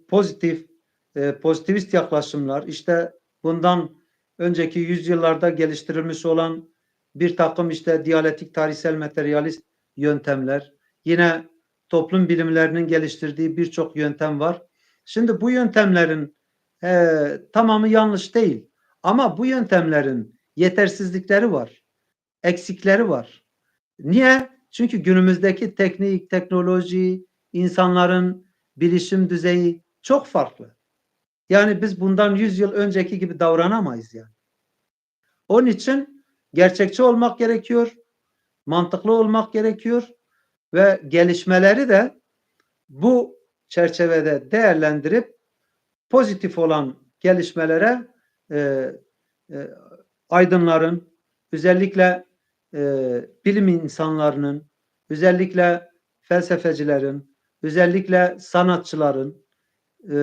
pozitivist yaklaşımlar, işte bundan önceki yüzyıllarda geliştirilmiş olan bir takım işte diyalektik tarihsel materyalist yöntemler, yine toplum bilimlerinin geliştirdiği birçok yöntem var. Şimdi bu yöntemlerin tamamı yanlış değil. Ama bu yöntemlerin yetersizlikleri var, eksikleri var. Niye? Çünkü günümüzdeki teknik, teknoloji, insanların bilişim düzeyi çok farklı. Yani biz bundan 100 yıl önceki gibi davranamayız yani. Onun için gerçekçi olmak gerekiyor, mantıklı olmak gerekiyor ve gelişmeleri de bu çerçevede değerlendirip pozitif olan gelişmelere e, e, aydınların, özellikle bilim insanlarının, özellikle felsefecilerin, özellikle sanatçıların e,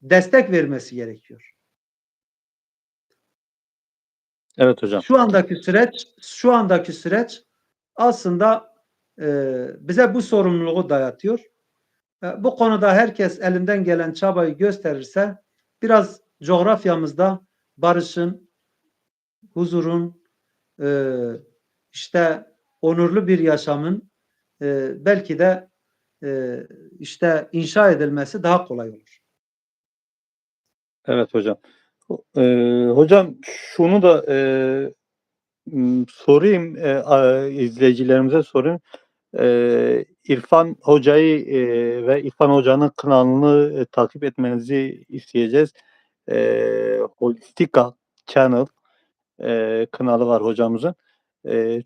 destek vermesi gerekiyor. Evet hocam. Şu andaki süreç aslında bize bu sorumluluğu dayatıyor. Bu konuda herkes elinden gelen çabayı gösterirse biraz coğrafyamızda barışın, huzurun, işte onurlu bir yaşamın belki de işte inşa edilmesi daha kolay olur. Evet hocam. Hocam şunu da sorayım, izleyicilerimize sorayım. İrfan Hoca'yı ve İrfan Hoca'nın kanalını takip etmenizi isteyeceğiz. Holistika Channel kanalı var hocamızın.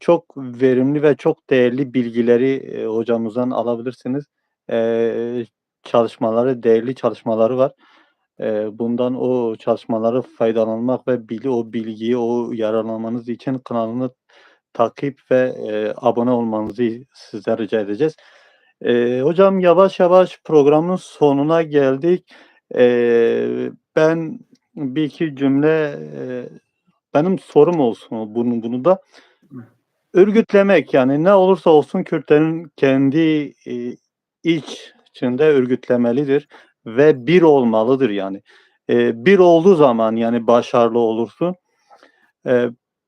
Çok verimli ve çok değerli bilgileri hocamızdan alabilirsiniz. Çalışmaları, değerli çalışmaları var. Bundan o çalışmaları faydalanmak ve o bilgiyi, o yararlanmanız için kanalını takip ve abone olmanızı sizden rica edeceğiz. Hocam yavaş yavaş programın sonuna geldik. Ben bir iki cümle benim sorum olsun bunu da. Örgütlemek yani ne olursa olsun Kürtlerin kendi içinde örgütlemelidir ve bir olmalıdır yani. Bir olduğu zaman yani başarılı olursun.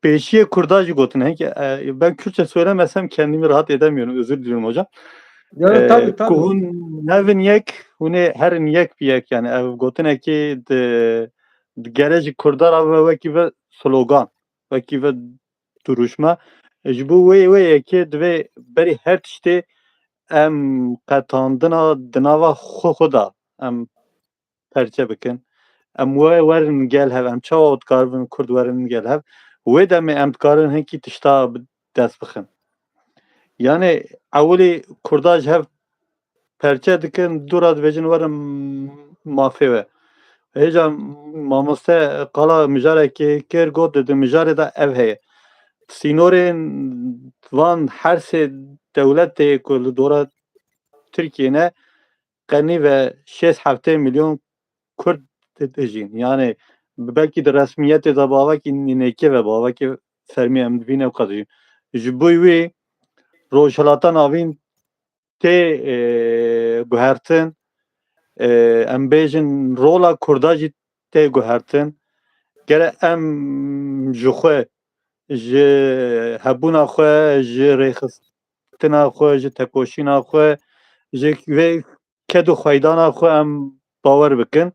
Beşiye kurdacı gotun. Ben Kürtçe söylemesem kendimi rahat edemiyorum. Özür diliyorum hocam. Ya, tabii tabii. Kuhun nevin yek, hune herin yek bir yek yani. Ev gotun ki de gereci kurdar ve vekive slogan, vekive duruşma. Ji bo wê yekê divê berî her tiştê em qetandina di nava xwe de em perçe bikin. Em werin gel hev, em çawa dikarbin Kurd werin gel hev. Wê demê em dikarin hinkî tişta dest bixin. Yani ewilî Kurda ji hev perçe dikin, dûra dibêjin werin mafê we. Hêja mamoste qala mijarekê kir got di mijarê de ev heye. Sînorên van her sê dewletê ku li dora Tirkiye ne qenî ve 6-7 milyon Kurd dijîn. Yani belkî di resmiyetê de bavekî nêkê ve bavekî fermî em divîn ew qet dijîn. Ji bo wê rojhilata navîn tê guhertin. Em bêjin rola Kurda jî tê guhertin. Gerek em ji xwe ji hebûna xwe, ji rêxistina xwe, ji tekoşîna xwe, ji vê ked û xweydana xwe em bawer bikin.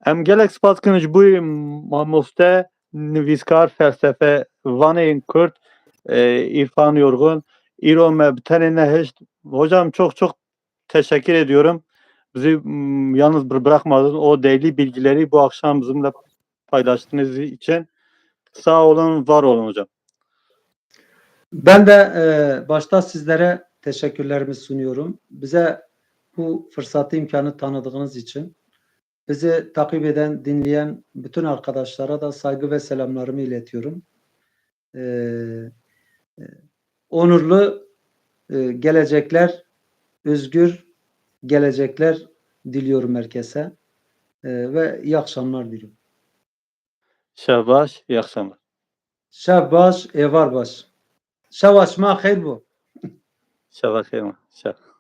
Em gelek spas dikin ji bo mamoste, nivîskar, felsefevanên Kurd, İrfan Yorgun. İro me bi tenê nehişt. Hocam çok çok teşekkür ediyorum. Bizi yalnız bırakmadınız. O değerli bilgileri bu akşam bizimle paylaştığınız için. Sağ olun, var olun hocam. Ben de başta sizlere teşekkürlerimi sunuyorum. Bize bu fırsatı, imkanı tanıdığınız için. Bizi takip eden, dinleyen bütün arkadaşlara da saygı ve selamlarımı iletiyorum. Onurlu gelecekler, özgür gelecekler diliyorum herkese. Ve iyi akşamlar diliyorum. Şabaş, iyi akşamlar. Şabaş, evar baş. Şavaş ma hayır bu. Şabak, eyvallah. Şabak.